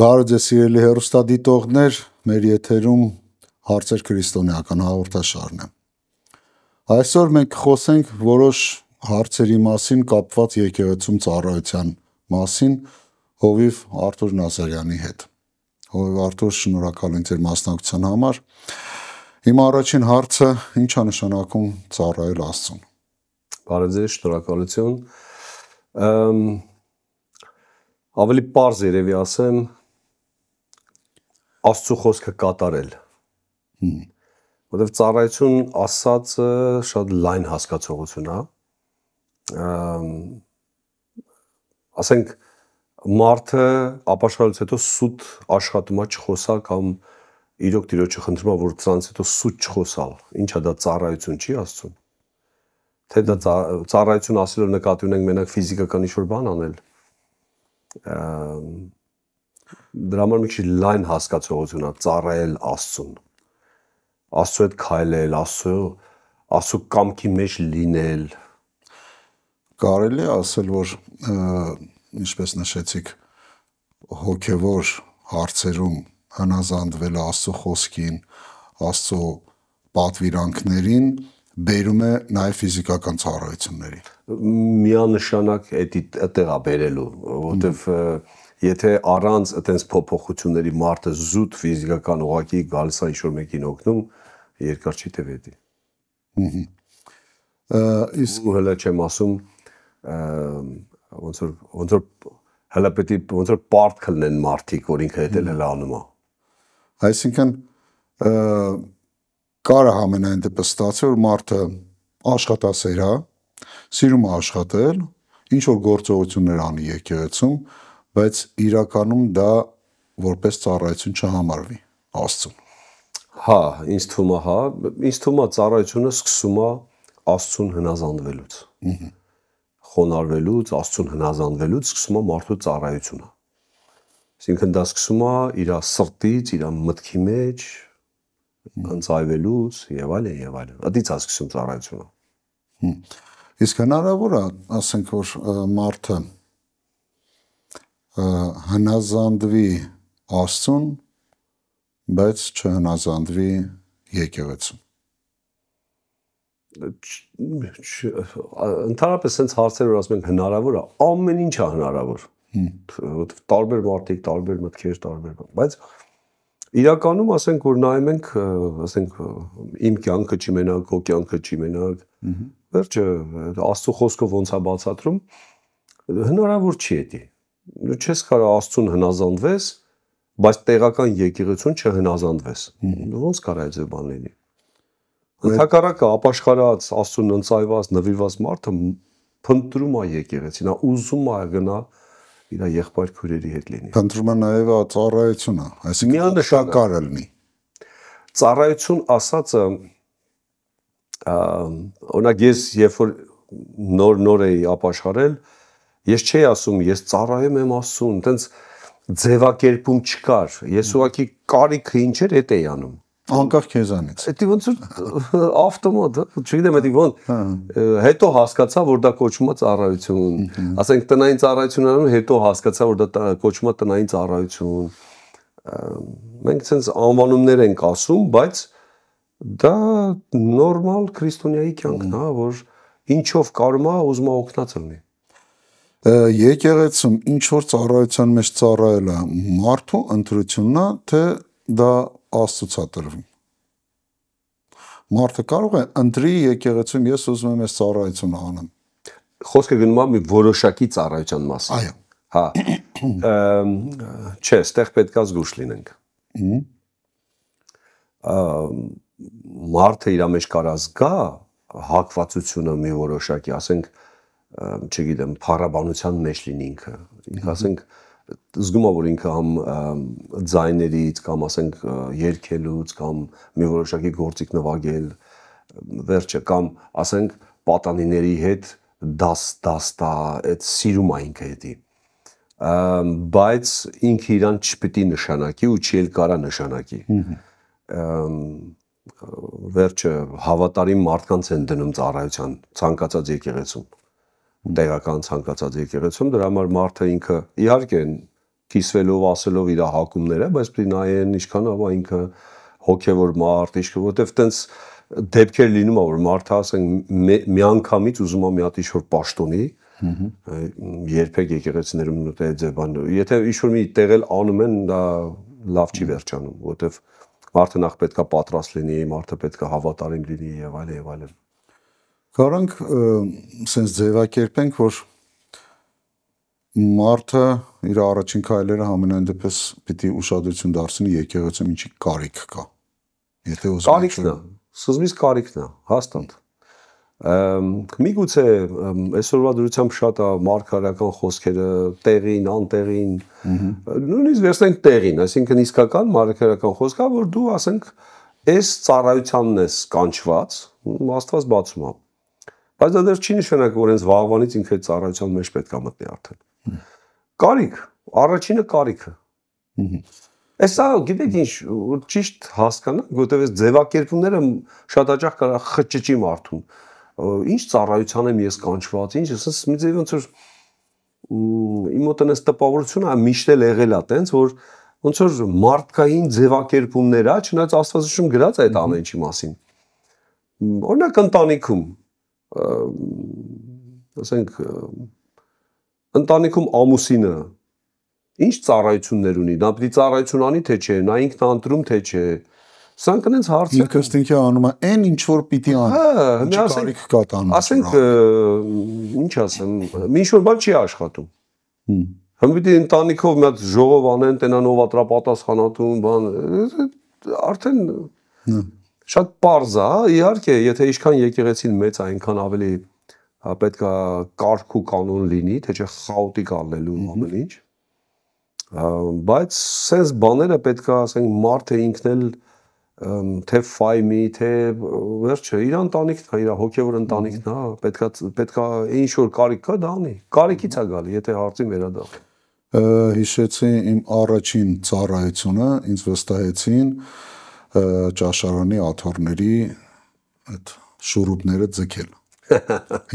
Բարև ձեզ սիրելի հեռուստադիտողներ, մեր եթերում հարցեր քրիստոնեական հաղորդաշարն է։ Այսօր մենք խոսենք որոշ հարցերի մասին կապված եկեղեցում ծառայության մասին հովիվ Արթուր Նազարյանի հետ։ Հովիվ Արթուր, շնորհակալ եմ ձեր մասնակցության համար։ Իմ առաջին հարցը՝ ինչ է նշանակում ծառայել Աստծուն։ Բարև ձեզ, շնորհակալություն։ Ավելի պարզ երևի ասեմ, Աստծո խոսքը կատարել։ Որտեվ ծառայություն ասածը շատ լայն հասկացողություն է։ Ասենք մարդը ապաշխարելուց հետո սուտ աշխատում է չխոսալ կամ իրոք Տիրոջը խնդրում է, որ դրանից հետո սուտ չխոսալ։ Ինչա դա ծառայություն չի Աստծուն։ Թե դա ծառայություն ասելով նկատի ունենք մենակ ֆիզիկական ինչ-որ բան անել։ Դրա համար մի քիչ լայն հասկացողություն է ծառայել Աստծուն։ Աստծո հետ քայլել, Աստծո կամքի մեջ լինել։ Կարելի է ասել, որ ինչպես նշեցիք, հոգևոր հարցերում հնազանդվել Աստծո խոսքին, Աստծո պատվիրանքներին բերում է նաև ֆիզիկական ծառայությունների։ Միանշանակ այդտեղ է բերելու, որովհետև եթե առանց այտենց փոփոխությունների մարդը զուտ ֆիզիկական ուղղակի գալիս է ինչ-որ մեկին օգնում, երկար չի տևի։ Իսկ հələ չեմ ասում, ոնց որ հələ պետք է ոնց որ պարտք լինեն մարդիկ, որ ինքը հետ էլ անում է։ Այսինքն կարա ամենայն դեպս ստացի, որ մարդը աշխատասեր է, սիրում է աշխատել, ինչ որ գործողություններ անի եկեղեցում, բայց իրականում դա որպես ծառայություն չհամարվի Աստծուն։ Հա, ինձ թվում է ծառայությունը սկսում է Աստծուն հնազանդվելուց։ Խոնարհվելուց, Աստծուն հնազանդվելուց սկսում է մարդու ծառայությունը։ Այսինքն դա սկսում է իր սրտից, իր մտքի մեջ ընծայվելուց եւ այլն եւ այլն։ Այդից է սկսում ծառայությունը։ Իսկ հնարավոր է, ասենք, որ մարդը հնազանդվի Աստծուն, բայց չհնազանդվի եկեղեցուն։ Ընդհանրապես sense հարցեր որ ասում ենք հնարավոր է, ամեն ինչ է հնարավոր։ Որովհետև տարբեր մարդիկ, տարբեր մտքեր, տարբեր բան, բայց իրականում ասենք որ նայում ենք, ասենք իմ կյանքը չի մենակ, քո կյանքը չի մենակ, վերջը Աստծո խոսքով ոնց է բացատրում, հնարավոր չի էդի։ Դու չես կարող Աստծուն հնազանդվես, բայց տեղական եկեղեցուն չհնազանդվես։ Ոնց կարա այդ բան լինի։ Ընդհակառակը ապաշխարած Աստծուն ընծայված, նվիրված մարդը փնտրում է եկեղեցին, նա ուզում է գնա իր եղբայր քույրերի հետ լինի։ Փնտրում է նաև ծառայությունը, այսինքն շակարը լինի։ Ծառայություն ասածը օրինակ ես երբ որ նոր էի ապաշխարել, ես չէի ասում ես ծառայում եմ Աստծուն, այտենց ձևակերպում չկար։ Ես ուղղակի կարիքը ինչ էր, էդ էի անում։ Անկախ քեզանից։ Դա ոնց որ ավտոմատ, չգիտեմ, դա ոնց։ Հետո հասկացա, որ դա կոչվում է ծառայություն։ Ասենք տնային ծառայություն անում, հետո հասկացա, որ դա կոչվում է տնային ծառայություն։ Մենք ցենց անվանումներ ենք ասում, բայց դա նորմալ քրիստոնյայի կյանքն է, որ ինչով կարում է ուզում է օգնած լինի։ Եկեղեցում ինչ որ ծառայության մեջ ծառայելը մարդու ընտրությունն է, թե դա Աստծուց է տրվում։ Մարդը կարող է ընտրի եկեղեցում ես ուզում եմ այս ծառայությունը անեմ։ Խոսքը գնում է մի որոշակի ծառայության մասին։ Այո։ Հա։ Չէ, այստեղ պետքա զգուշ լինենք։ Մարդը իր մեջ կարա զգա հակվածությունը մի որոշակի, ասենք, չգիտեմ, փառաբանության մեջ լինի ինքը։ Ինքը ասենք զգում է որ ինքը համ ձայներից կամ ասենք երգելուց կամ մի որոշակի գործիք նվագել վերջը կամ ասենք պատանիների հետ դաստա այդ սիրում է ինքը էդի բայց ինքը իրան չպիտի նշանակի ու չի էլ կարա նշանակի վերջը հավատարիմ մարդկանց են դնում ծառայության ցանկացած եկեղեցում տեղական ցանկացած եկեղեցում, դրա համար մարդը ինքը իհարկե կիսվելով, ասելով իր հակումները, բայց պետք է նայեն ինչքան ավա ինքը հոգևոր մարդ, ինչքան որտեվ տենց դեպքեր լինում է որ մարդը ասենք միանգամից ուզում է մի հատ ինչ-որ պաշտոնի, երբեք եկեղեցիներում դա բան, եթե ինչ-որ մի տեղել անում են, դա լավ չի վերջանում, որտեվ մարդը նախ պետք է պատրաստ լինի, մարդը պետք է հավատարիմ լինի եւ այլն եւ այլն։ Կարանք sense ձևակերպենք, որ մարդը իր առաջին քայլերը համենայն դեպս պիտի ուշադրություն դարձնի եկեղեցում ինչի կարիք կա։ Եթե ուզում կարիքն է, սկզբից կարիքն է, հաստատ։ Միգուցե այսօրվա դրությամբ շատ է մարգարեական խոսքերը տեղին, անտեղին, նույնիսկ վերցնենք տեղին, այսինքն իսկական մարգարեական խոսքա, որ դու ասենք այս ծառայությանն ես կանչված, Աստված բացում է։ Բայց դա դեռ չի նշանակում, որ հենց վաղվանից ինքը ծառայության մեջ պետք է մտնի արդեն։ Կարիք, առաջինը կարիքը։ Այսա գիտեք ինչ, ճիշտ հասկանանք, որտեղ այս ձևակերպումները շատ հաճախ կարա խճճի մարդուն։ Ինչ ծառայության եմ ես կանչված, ինչ ասես մի ձև ոնց որ իմ մոտ այնպես տպավորությունը միշտ էլ եղել է տենց որ ոնց որ մարդկային ձևակերպումներ է, չնայած Աստվածաշունչում գրած է այդ ամեն ինչի մասին։ Օրինակ ընտանիքում ասենք ընտանիքում ամուսինը ինչ ծառայություններ ունի, նա պիտի ծառայություն անի թե չէ, նա ինքն ընտրում թե չէ։ Սրանք այնց հարցեր ինքը ստինքի անում է այն ինչ որ պիտի անի։ Ինչ կարիք կա տանում։ Ասենք ինչ ասեմ, ինչ որ բան չի աշխատում։ Հմ պիտի ընտանիքով մի հատ ժողով անեն, տենան ով ատրա պատասխանատուն բան, արդեն շատ պարզ է, իհարկե, եթե ինչքան եկեղեցին մեծ է, այնքան ավելի պետք է կարգ ու կանոն լինի, թե չէ խաոտիկ ալնելու ամեն ինչ։ Բայց sense բաները պետք է ասենք մարդը ինքն էլ թե ֆայմի, թե վերջը իր ընտանիքն է, իր հոգևոր ընտանիքն է, պետքա ինչ որ կարիք կա դա անի։ Կարիքից է գալի, եթե հարցին վերադառնա։ Հիշեցի իմ առաջին ծառայությունը, ինձ վստահեցին ճաշարանի աթոռների այդ շուրուպները ձգել։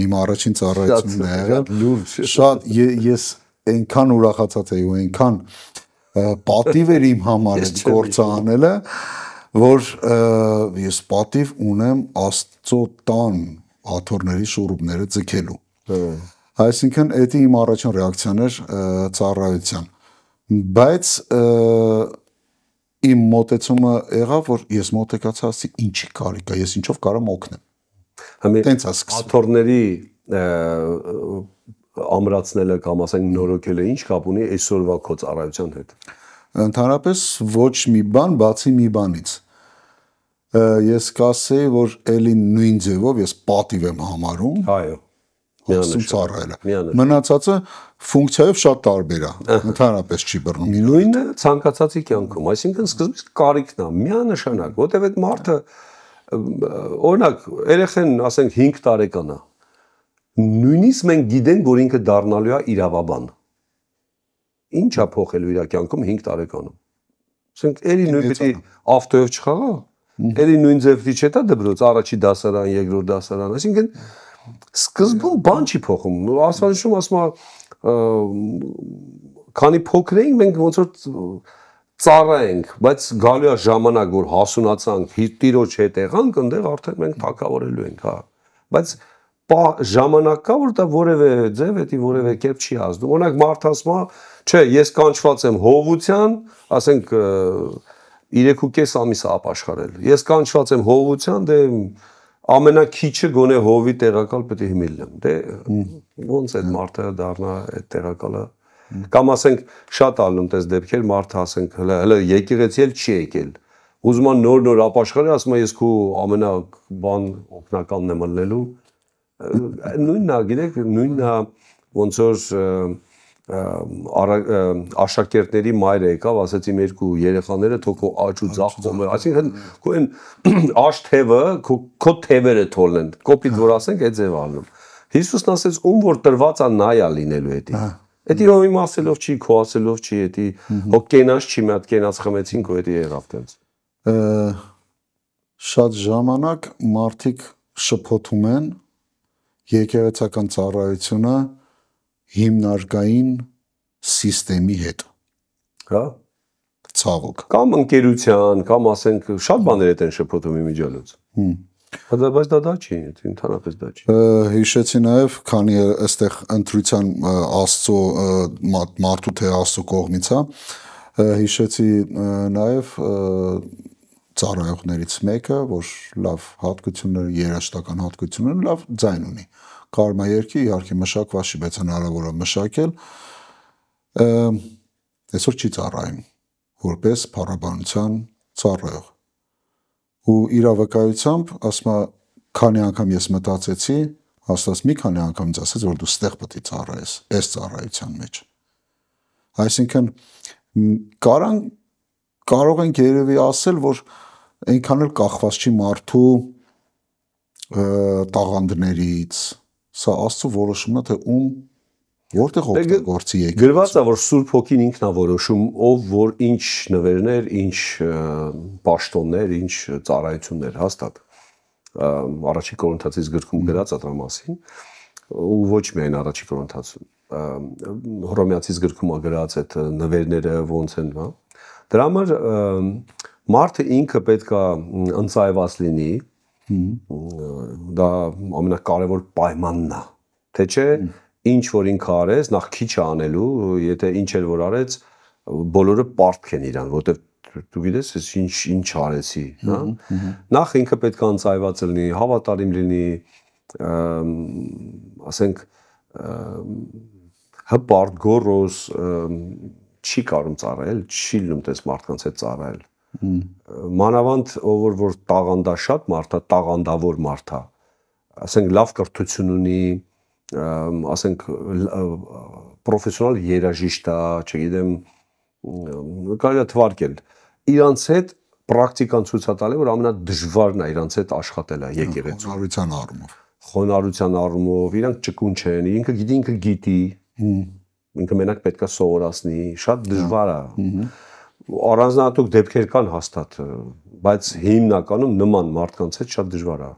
Իմ առաջին ծառայությունն է եղել։ Շատ ես այնքան ուրախացած էի ու այնքան պատիվ էր իմ համար այդ գործը անելը, որ ես պատիվ ունեմ Աստծո տան աթոռների շուրուպները ձգելու։ Այսինքն դա իմ առաջին ռեակցիան էր ծառայության։ Բայց իմ մոտեցումը եղավ, որ ես մոտեկացա ասի ինչի կարիք է, ես ինչով կարամ օգնեմ։ Տենց է սկսվում։ Աթոռների ամրացնելը կամ ասենք նորոգելը ինչ կապ ունի այսօրվա քո ծառայության հետ։ Ընդհանրապես ոչ մի բան, բացի մի բանից։ Ես կասեի, որ էլի նույն ձևով ես պատիվ եմ համարում։ Այո։ Միանշան ծառայելը։ Մնացածը ֆունկցիայով շատ տարբեր է, ընդհանրապես չի բռնում։ Նույնը ցանկացածի կյանքում, այսինքն սկզբից կարիքն է, միանշանակ, որտեղ այդ մարդը օրինակ երեխան, ասենք 5 տարեկան է։ Նույնիսկ մենք գիտենք, որ ինքը դառնալու է իրավաբան։ Ինչ է փոխելու իր կյանքում 5 տարեկանում։ Ասենք էլի նույն պիտի ավտոյով չխաղա, էլի նույն ձևի չէ՞ դա դպրոց, առաջի դասարան, երկրորդ դասարան, այսինքն սկզբում բան չի փոխում։ Աստվածաշունչում ասում է քանի փոքր էինք մենք ոնց որ ծառա ենք, բայց գալու է ժամանակ, որ հասունացանք, տիրոջ հետ եղանք, այնտեղ արդեն մենք թագավորելու ենք, հա։ Բայց ժամանակ կա, որ դա որևէ ձև էդի որևէ կերպ չի ազդում։ Օրինակ մարդ ասում է, չէ, ես կանչված եմ հովության, ասենք 3.5 ամիս ապաշխարել։ Ես կանչված եմ հովության, դե ամենակիչը գոնե հովի տեղակալ պետք է հիմիլնեմ։ Դե ոնց այդ մարդը դառնա այդ տեղակալը։ Կամ ասենք շատ ալնում տես դեպքեր մարդը ասենք հələ եկեղեցի էլ չի եկել։ Ուզում է նոր ապաշխարել, ասում է ես քո ամենաբան օգնականն եմ ելնելու։ Նույնն է, գիտեք, նույնն է ոնց որ աշակերտների մայրը եկավ, ասեց իմ երկու երեխաները թող քո աճ ու ձախ կողմը, այսինքն քո այն աշ թևը, քո թևերը թողնեն, կոպիտ որ ասենք, այդ ձև ալնում։ Հիսուսն ասեց, ում որ տրված է նա է լինելու էդի։ Էդի հո իմ ասելով չի, քո ասելով չի, էդի հո կենաց չի, մի հատ կենաց խմեցինք ու էդի եղավ տենց։ Շատ ժամանակ մարդիկ շփոթում են եկեղեցական ծառայությունը հիմնարկային սիստեմի հետ։ Հա։ Ցավոք։ Կամ ընկերության, կամ ասենք շատ բաներ են շփոթում իմիջիալոց։ Բայց դա չի, ընդհանրապես դա չի։ Հիշեցի նաև, քանի այստեղ ընտրության Աստծո մարդու թե Աստծո կողմից է, հիշեցի նաև ծառայողներից մեկը, որ լավ հատկություններ, երաժշտական հատկություններ, լավ ձայն ունի։ Կարմայերքի իհարկե մշակված չի, բայց հնարավոր է մշակել։ Այսօր չի ծառայում որպես փառաբանության ծառայող։ Ու իր վկայությամբ, ասում է, քանի անգամ ես մտածեցի, հաստատ մի քանի անգամ ինձ ասաց, որ դու ստեղ պետք է ծառայես, այս ծառայության մեջ։ Այսինքն կարող ենք երևի ասել, որ այնքան էլ կախված չի մարդու տաղանդներից, սա Աստծո որոշումն է, թե ում որտեղ օգտագործի եկել։ Գրված է, որ Սուրբ Հոգին ինքն է որոշում, ով որ ինչ նվերներ, ինչ պաշտոններ, ինչ ծառայություններ, հաստատ։ Առաջի Կորինթացիս գրքում գրած է դրա մասին, ու ոչ միայն առաջի Կորինթացում, Հռոմեացիս գրքում է գրած այդ նվերները ոնց են, հա։ Դրա համար մարդը ինքը պետք է ընծայված լինի, դա ամենակարևոր պայմանն է, թե չէ ինչ որ ինքը արեց, նախ քիչ է անելու, եթե ինչ էլ որ արեց, բոլորը պարտք են իրան, որտեղ դու գիտես, ես ինչ արեցի, հա։ Նախ ինքը պետք է անձայված լինի, հավատարիմ լինի, ասենք հպարտ, գոռոզ, չի կարում ծառայել, չի լինում տես մարդկանց հետ ծառայել։ Մանավանդ ով որ տաղանդաշատ մարդ է, տաղանդավոր մարդ է, ասենք լավ կրթություն ունի, ասենք պրոֆեսիոնալ երաժիշտ է, չգիտեմ, կարելի է թվարկել։ Իրանց հետ պրակտիկան ցույց է տալի, որ ամենադժվարն է իրանց հետ աշխատելը եկեղեցու։ Խոնարհության առումով։ Խոնարհության առումով, իրանք ճկուն չեն, ինքը գիտի, ինքը մենակ պետք է սովորացնի, շատ դժվար է։ Առանձնահատուկ դեպքեր կան հաստատ, բայց հիմնականում նման մարդկանց հետ շատ դժվար է։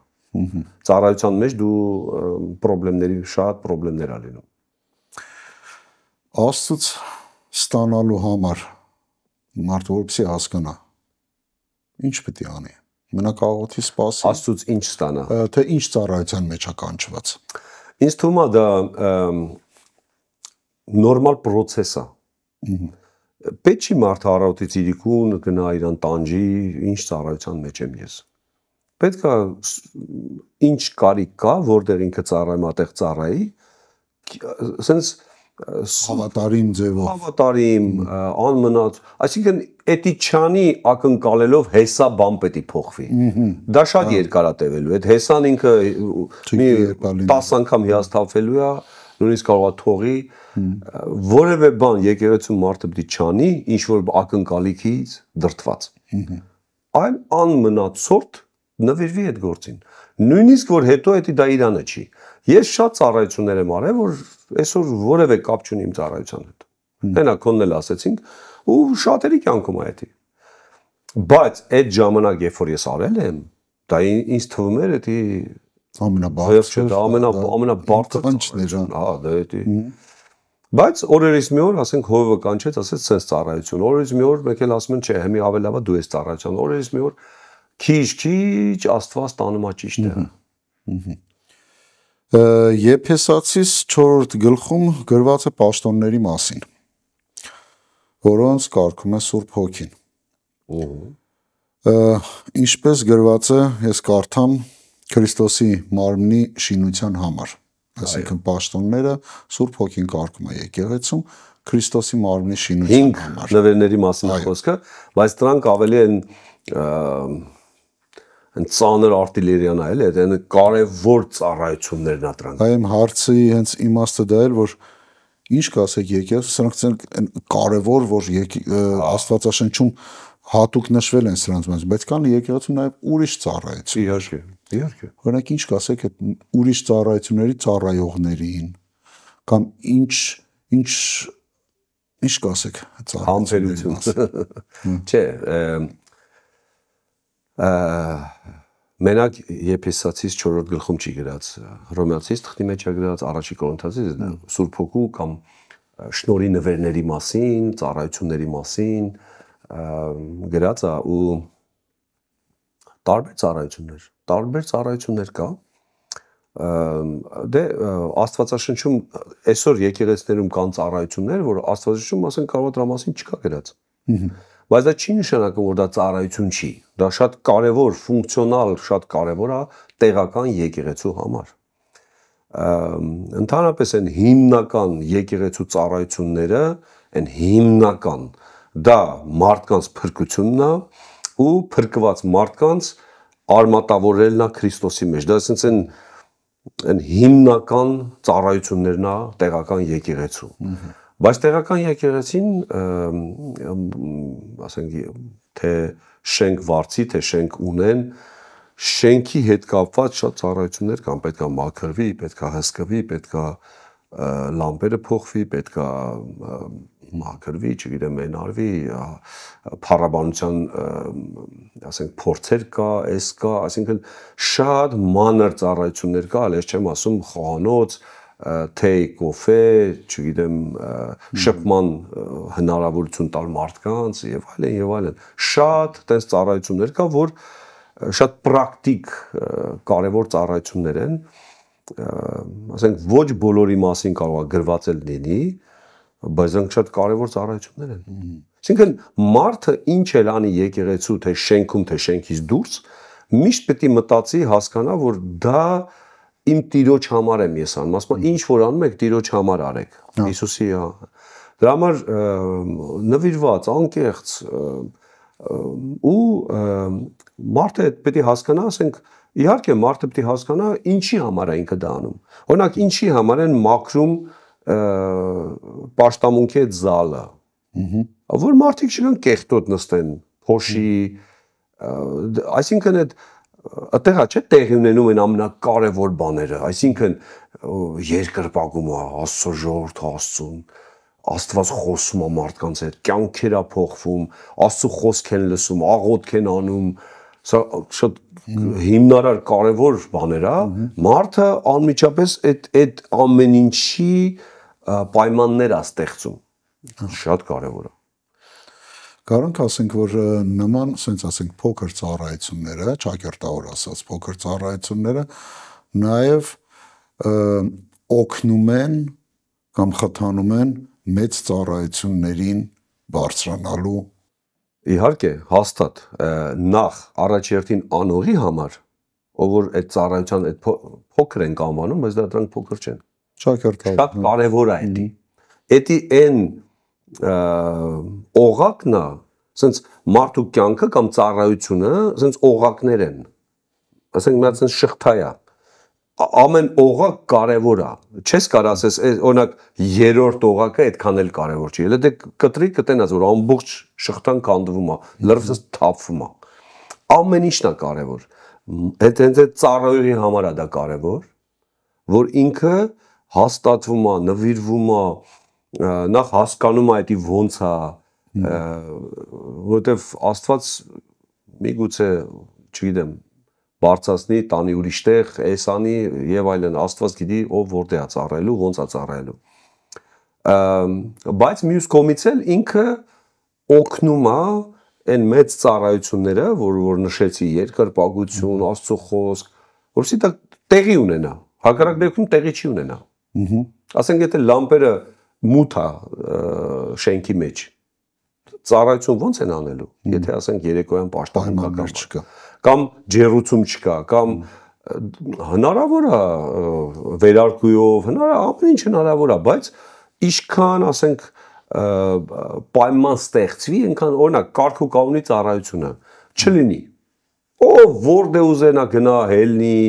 Ծառայության մեջ դու շատ պրոբլեմներ ա լինում։ Աստծուց ստանալու համար մարդը որպեսզի հասկանա, ինչ պետք է անի։ Մենակ աղոթի սպասի։ Աստծուց ինչ ստանա։ Թե ինչ ծառայության մեջ է կանչված։ Ինձ թվում է դա նորմալ պրոցես է։ Պետք չի մարդը առավոտից իրիկուն գնա իրան տանջի, ինչ ծառայության մեջ եմ ես։ Պետք է ինչ կարիք կա, որտեղ ինքը ծառայում, ատեղ ծառայի, ասենց հավատարիմ ձևով։ Հավատարիմ, անմնաց, այսինքն էդի չանի ակնկալելով հեսա բան պետք է փոխվի։ Դա շատ երկար է տևելու։ Այդ հեսան ինքը մի 10 անգամ հիասթափվելու է, նույնիսկ կարող է թողի, որևէ բան եկեղեցու մարդը պետք է չանի, ինչ որ ակնկալիքից դրդված։ Այլ անմնացորդ նվիրվի այդ գործին։ Նույնիսկ որ հետո դա իրանը չի։ Ես շատ ծառայություններ եմ արել, որ այսօր որևէ կապ չունի իմ ծառայության հետ։ Տենա քոնն էլ ասեցինք, ու շատերի կյանքում է դա։ Բայց այդ ժամանակ, երբ որ ես արել եմ, դա ինձ թվում էր ամենաբարձր, հա, դա Բայց օրերից մի օր, ասենք հովը կանչեց, ասեց sense ծառայություն։ Օրերից մի օր մեկ էլ ասում են, չէ, հիմի ավելի լավ է դու ես ծառայության։ Օրերից մի օր քիչ Աստված տանում է ճիշտ է։ Եփեսացիս 4-րդ գլխում գրված է պաշտոնների մասին, որոնց կարգում է Սուրբ Հոգին։ Ինչպես գրված է, ես կարդամ Քրիստոսի մարմնի շինության համար։ Այսինքն պաշտոնները Սուրբ Հոգին կարգում է եկեղեցում Քրիստոսի մարմնի շինության համար։ 5 նվերների մասին է խոսքը, բայց դրանք ավելի են ծանր արտիլերիան է, էլի, դա կարևոր ծառայություններն է դրանք։ Այ իմ հարցի հենց իմաստը դա էլ, որ ինչ կասեք եկեղեցու, սրանք կարևոր, որ Աստվածաշնչում հատուկ նշվել են սրանց մեջ, բայց կան եկեղեցու նաև ուրիշ ծառայություն։ Իհարկե։ Օրինակ ինչ կասեք այդ ուրիշ ծառայությունների ծառայողներին կամ ինչ կասեք համբերություն։ Չէ, մենակ Եփեսացիս 4-րդ գլխում չի գրած, Հռոմեացիս թղթի մեջ է գրած, առաջի Կորինթացիս Սուրբ Հոգու կամ շնորհի նվերների մասին, ծառայությունների մասին գրած է ու տարբեր ծառայություններ կա դե Աստվածաշնչում այսօր եկեղեցիներում կան ծառայություններ, որ Աստվածաշնչում ասեն կարող դրա մասին չկա գրած։ Բայց դա չի նշանակում, որ դա ծառայություն չի։ Դա շատ կարևոր, ֆունկցիոնալ, շատ կարևոր է տեղական եկեղեցու համար։ Ընդհանրապես այն հիմնական եկեղեցու ծառայությունները, այն հիմնական դա մարդկանց փրկությունն է ու փրկված մարդկանց արմատավորելն է Քրիստոսի մեջ։ Դա ասենց այն հիմնական ծառայություններն է տեղական եկեղեցու։ Բայց տեղական եկեղեցին ասենք թե շենք վարձի, թե շենք ունեն, շենքի հետ կապված շատ ծառայություններ կան, պետք է մաքրվի, պետք է հսկվի, պետք է լամպերը փոխվի, պետք է մաքրվի, չգիտեմ, մենարվի, փառաբանության ասենք փորձեր կա, էս կա, այսինքն շատ մանր ծառայություններ կա, այլ ես չեմ ասում խոհանոց, թե կոֆե, չգիտեմ, շփման հնարավորություն տալ մարդկանց եւ այլն, շատ տես ծառայություններ կա, որ շատ պրակտիկ կարևոր ծառայություններ են, ասենք ոչ բոլորի մասին կարող է գրված լինի, բայց դրանք շատ կարևոր ծառայություններ են։ Այսինքն մարդը ինչ էլ անի եկեղեցու, թե շենքում, թե շենքից դուրս, միշտ պետք է մտածի, հասկանա, որ դա իմ Տիրոջ համար եմ ես անում, ասում ինչ որ անում եք Տիրոջ համար արեք, Հիսուսի դրա համար նվիրված, անկեղծ ու մարդը պետք է հասկանա, ասենք իհարկե մարդը պետք է հասկանա ինչի համար է ինքը դա անում։ Օրինակ ինչի համար են մաքրում պաշտամունքի այդ զալը, որ մարդիկ չգան կեղտոտ նստեն, փոշի, այսինքն այդ այդտեղա չէ տեղի ունենում են ամենակարևոր բաները, այսինքն երկրպագումը, Աստծո ժողովուրդը Աստծուն, Աստված խոսում է մարդկանց հետ, կյանքեր է փոխվում, Աստծո խոսք են լսում, աղոթք են անում, սա շատ հիմնարար կարևոր բաներ է, մարդը անմիջապես այդ ամեն ինչի պայմաններ է ստեղծում, շատ կարևոր է։ Կարանք ասենք, որ նման, ասենք ասենք փոքր ծառայությունները, ճակերտավոր ասած փոքր ծառայությունները նաև օգնում են կամ խթանում են մեծ ծառայություններին բարձրանալու։ Իհարկե, հաստատ, նախ առաջերտին անողի համար, ով որ այդ ծառայության այդ փոքր են անվանում, բայց դրանք փոքր չեն։ Ճակերտավոր։ Շատ կարևոր է դա։ Էդի այն օղակն է, ասենց մարդու կյանքը կամ ծառայությունը, ասենց օղակներ են։ Ասենք մի հատ ասենց շղթա է։ Ամեն օղակ կարևոր է։ Չես կարող ասես, օրինակ երրորդ օղակը այդքան էլ կարևոր չի։ Elə դե կտրի կտենաս, որ ամբողջ շղթան կանդվում է, լրիվ թափվում է։ Ամեն ինչն է կարևոր։ Այդ հենց այդ ծառայողի համար է դա կարևոր, որ ինքը հաստատվում է, նվիրվում է, նախ հասկանում է դա ոնց է, որովհետև Աստված միգուցե, չգիտեմ, բարձրացնի, տանի ուրիշ տեղ, էսանի եւ այլն, Աստված գիտի ով որտեղ է ծառայելու, ոնց է ծառայելու։ Բայց մյուս կողմից էլ ինքը օգնում է այն մեծ ծառայությունները, որ նշեցի, երկրպագություն, Աստծո խոսք, որովհետեւ դա տեղի ունենա, հակառակ դեպքում տեղի չի ունենա։ Ասենք եթե լամպերը մութ է շենքի մեջ, ծառայություն ոնց են անելու, եթե ասենք երեկոյան պաշտպաններ չկա, կամ ջեռուցում չկա, կամ հնարավոր է վերարկուով, ամեն ինչ հնարավոր է, բայց ինչքան ասենք պայման ստեղծվի, այնքան օրինակ կարգ ու կանոնի ծառայությունը չլինի։ Ով որտե ուզենա գնա հելնի,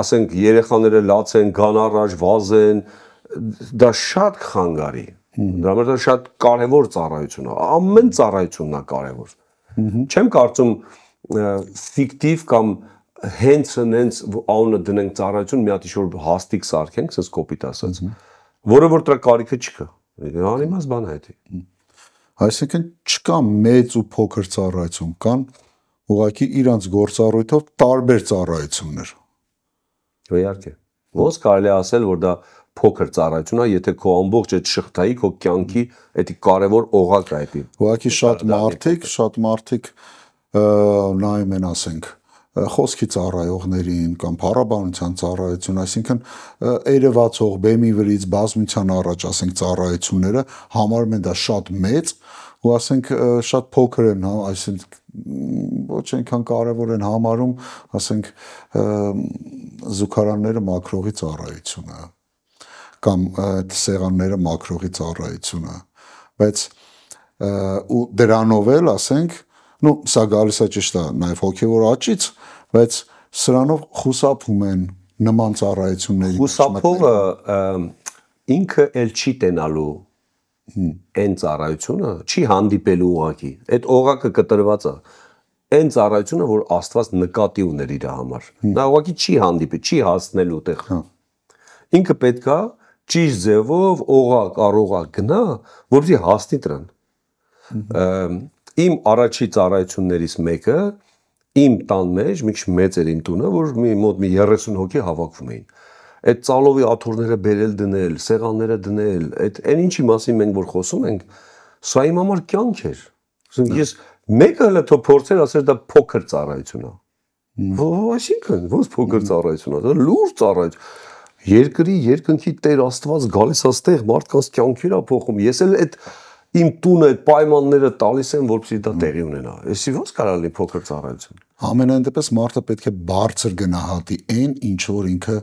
ասենք երեխաները լացեն, գան առաջ, վազեն, դա շատ խանգարի։ Դրա համար դա շատ կարևոր ծառայություն է, ամեն ծառայությունն է կարևոր։ Չեմ կարծում ֆիկտիվ կամ հենց անունը դնենք ծառայություն, մի հատ ինչ-որ հաստիկ սարքենք, ասես կոպիտ ասած, որը որ դրա կարիքը չկա։ Անիմաց բան է դա։ Այսինքն չկա մեծ ու փոքր ծառայություն, կան ուղղակի իրանց գործառույթով տարբեր ծառայություններ։ Իհարկե։ Ոնց կարելի է ասել, որ դա փոքր ծառայություն է, եթե քո ամբողջ այդ շղթայի, քո կյանքի այդ կարևոր օղակը է դա։ Ուղղակի շատ մարդիկ նայում են, ասենք, խոսքի ծառայողներին կամ փառաբանության ծառայություն, այսինքն երևացող բեմի վրից բազմության առաջ, ասենք, ծառայությունները համարում են դա շատ մեծ ու ասենք շատ փոքր են, այսինքն ոչ այնքան կարևոր են համարում, ասենք, զուգարանները մաքրողի ծառայությունը կամ սեղանները մաքրողի ծառայությունը, բայց ու դրանով էլ, ասենք, սա գալիս է ճիշտ է նաև հոգևոր աճից, բայց սրանով խուսափում են նման ծառայությունների։ Խուսափողը ինքը էլ չի տենալու այն ծառայությունը, չի հանդիպելու ուղակի։ Այդ օղակը կտրված է։ Այն ծառայությունը, որ Աստված նկատի ուներ իր համար։ Նա ուղակի չի հանդիպի, չի հասնելու տեղ։ Ինքը պետք է ճիշտ ձևով օղակ առ օղակ գնա, որպեսզի հասնի դրան։ Իմ առաջի ծառայություններից մեկը իմ տան մեջ մի քիչ մեծ էր իմ տունը, որ մոտ 30 հոգի հավաքվում էին։ Այդ ծալովի աթոռները բերել դնել, սեղանները դնել, այն ինչի մասին մենք որ խոսում ենք, սա իմ համար կյանք էր։ Ես մեկը հələ թող փորձեր ասել դա փոքր ծառայություն է։ Այսինքն ոնց փոքր ծառայություն է, դա լուրջ ծառայություն։ Երկրի երկնքի Տեր Աստված գալիս աստեղ մարդկանց կյանքերը փոխում։ Ես էլ այդ իմ տունը այդ պայմանները տալիս եմ, որպեսզի դա տեղի ունենա։ Էսի ոնց կարա լինի փոքր ծառայություն։ Ամենայն դեպս մարդը պետք է բարձր գնահատի այն, ինչ որ ինքը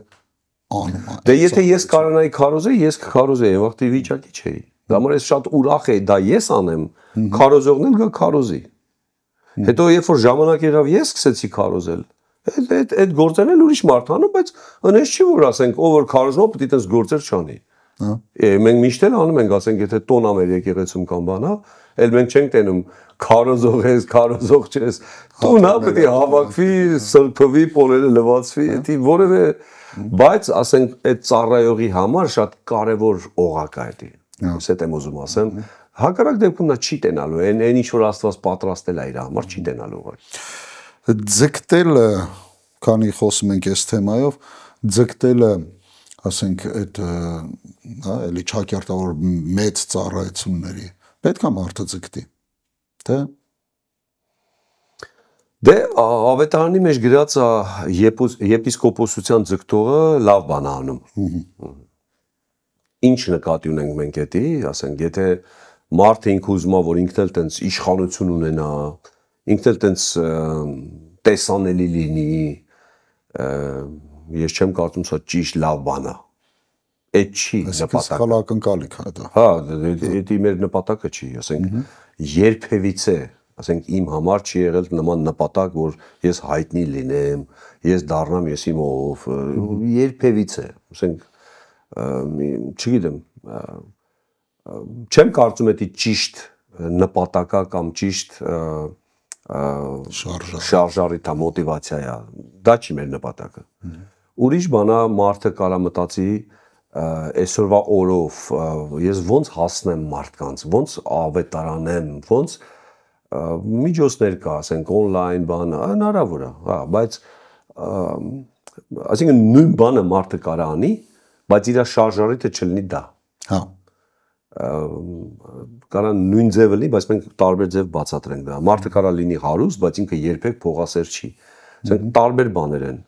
անում է։ Դե եթե ես կարողանայի քարոզել, ես կքարոզեի, վաղտի վիճակի չէի։ Դա համար ես շատ ուրախ եի, դա ես անեմ, քարոզողն էլ գա քարոզի։ Հետո երբ որ ժամանակ եղավ, ես սկսեցի քարոզել։ Այդ գործերն էլ ուրիշ մարդ անում, բայց այնպես չի որ ասենք, ով որ քարոզում է, պետք է այս գործեր չանի։ Մենք միշտ էլ անում ենք, ասենք, եթե տոն ա մեր եկեղեցում կամ բան ա, էլ մենք չենք տենում քարոզող ես, քարոզող չես։ Տոնը պետք է հավաքվի, սրբվի, պոլերը լվացվի, դա որևէ, բայց ասենք այդ ծառայողի համար շատ կարևոր օղակ է դա։ Ես այդ եմ ուզում ասեմ, հակառակ դեպքում նա չի տենալու, այն ինչ որ Աստված պատրաստել է իր համար, չի տենալու ուղղակի։ Ձգտելը, քանի խոսում ենք այս թեմայով, ձգտելը, ասենք, այդ էլի ճակերտավոր մեծ ծառայությունների պետք է մարդը ձգտի, թե Դե ավետարանի մեջ գրած եպիսկոպոսության ձգտողը լավ բան է անում։ Ինչ նկատի ունենք մենք էդի, ասենք, եթե մարդը ինքը ուզում է, որ ինքն էլ տենց իշխանություն ունենա, ինքն էլ տենց տեսանելի լինի, ես չեմ կարծում սա ճիշտ լավ բան է։ Այդ չի նպատակը։ Սխալ ակնկալիք է դա։ Հա, դա մեր նպատակը չի, ասենք, երբևիցե, ասենք, իմ համար չի եղել նման նպատակ, որ ես հայտնի լինեմ, ես դառնամ ես իմ ով, երբևիցե, ասենք, չգիտեմ, չեմ կարծում դա ճիշտ նպատակա կամ ճիշտ շարժարիթա մոտիվացիա է, դա չի մեր նպատակը։ Ուրիշ բան է, մարդը կարա մտածի այսօրվա օրով ես ոնց հասնեմ մարդկանց, ոնց ավետարանեմ, ոնց միջոցներ կա, ասենք, on-line բանը, հնարավոր է, հա, բայց այսինքն նույն բանը մարդը կարա անի, բայց իր շարժարիթը չլինի դա։ Հա։ Կարա նույն ձևը լինի, բայց մենք տարբեր ձև բացատրենք դա։ Մարդը կարա լինի հարուստ, բայց ինքը երբեք փողասեր չի։ Ասենք, տարբեր բաներ են։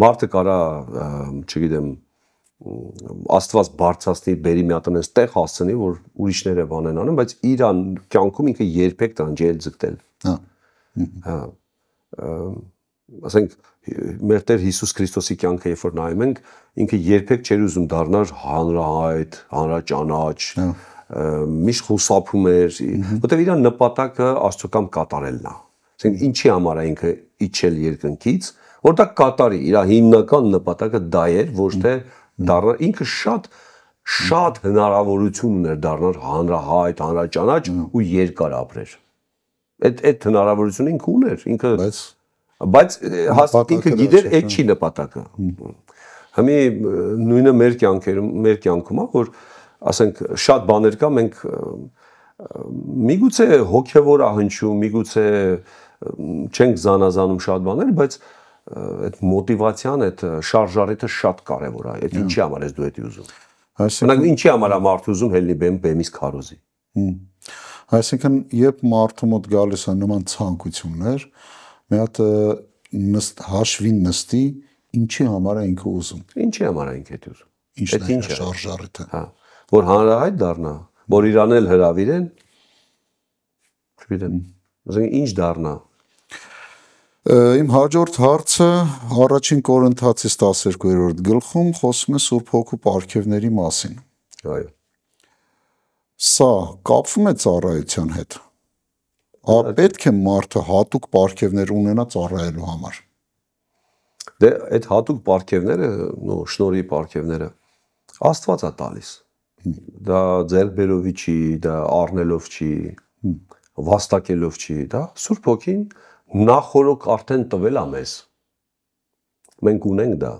Մարդը կարա, չգիտեմ, Աստված բարձրացնի, բերի մի հատ այնպես տեղ հասցնի, որ ուրիշները բան են անում, բայց իր կյանքում ինքը երբեք դրան չի ձգտել։ Հա։ Ասենք, մեր Տեր Հիսուս Քրիստոսի կյանքը երբ որ նայում ենք, ինքը երբեք չէր ուզում դառնալ հանրահայտ, հանրաճանաչ, միշտ խուսափում էր, որտեղ իր նպատակը Աստծո կատարելն է։ Ասենք, ինչի համար է ինքը իջել երկնքից, որ դա կատարի, իր հիմնական նպատակը դա էր, ոչ թե դառնալ, ինքը շատ հնարավորություն ուներ դառնալ հանրահայտ, հանրաճանաչ ու երկար ապրեր։ Այդ հնարավորությունը ինքը ուներ, ինքը բայց ինքը գիտեր այդ չի նպատակը։ Հիմի նույնը մեր կյանքում է, որ ասենք շատ բաներ կա, մենք միգուցե հոգևոր է հնչում, միգուցե չենք զանազանում շատ բաներ, բայց այդ մոտիվացիան, այդ շարժարիթը շատ կարևոր է։ Այդ ինչի համար ես դու դա ուզում։ Այսինքն ինչի համար է մարդը ուզում հելնի բեմից քարոզի։ Այսինքն երբ մարդու մոտ գալիս է նման ցանկություններ, մի հատ հաշվին նստի, ինչի համար է ինքը ուզում։ Ինչի համար է ինքը ուզում։ Ինչն է շարժարիթը։ Հա, որ հանրահայտ դառնա, որ իրան էլ հրավիրեն, չգիտեմ, ասենք ինչ դառնա։ Իմ հաջորդ հարցը առաջին Կորինթացիս 12-րդ գլխում խոսում է Սուրբ Հոգու պարգևների մասին։ Այո։ Սա կապվում է ծառայության հետ։ Պետք է մարդը հատուկ պարգևներ ունենա ծառայելու համար։ Դե այդ հատուկ պարգևները, շնորհի պարգևները Աստված է տալիս։ Դա ձեռքբերովի չի, դա առնելով չի, վաստակելով չի, դա Սուրբ Հոգին նախորոք արդեն տվել է մեզ։ Մենք ունենք դա։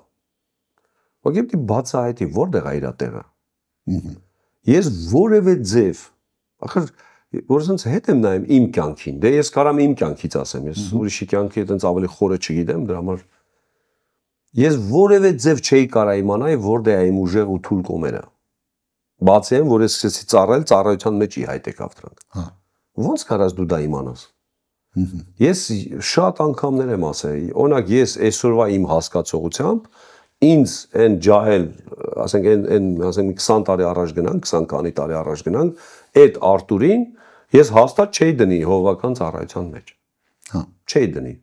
Ոգեպի բացահայտի որտեղ է իր տեղը։ Ես որևէ ձև, ախր որ ասենց հետ եմ նայում իմ կյանքին, դե ես կարամ իմ կյանքից ասեմ, ես ուրիշի կյանքի այտենց ավելի խորը չգիտեմ, դրա համար ես որևէ ձև չէի կարա իմանալ որտեղ է իմ ուժեղ ու թույլ կողմերը։ Բացի այն, որ ես սկսեցի ծառայել, ծառայության մեջ իհայտ եկավ դրանք։ Ոնց կարաս դու դա իմանաս։ Ես շատ անգամներ եմ ասել, օրինակ ես այսօրվա իմ հասկացողությամբ ինձ այն ջահել, ասենք այն 20 տարի առաջ գնանք, 20 քանի տարի առաջ գնանք, այդ Արտուրին ես հաստատ չէի դնի հովվական ծառայության մեջ։ Չէի դնի։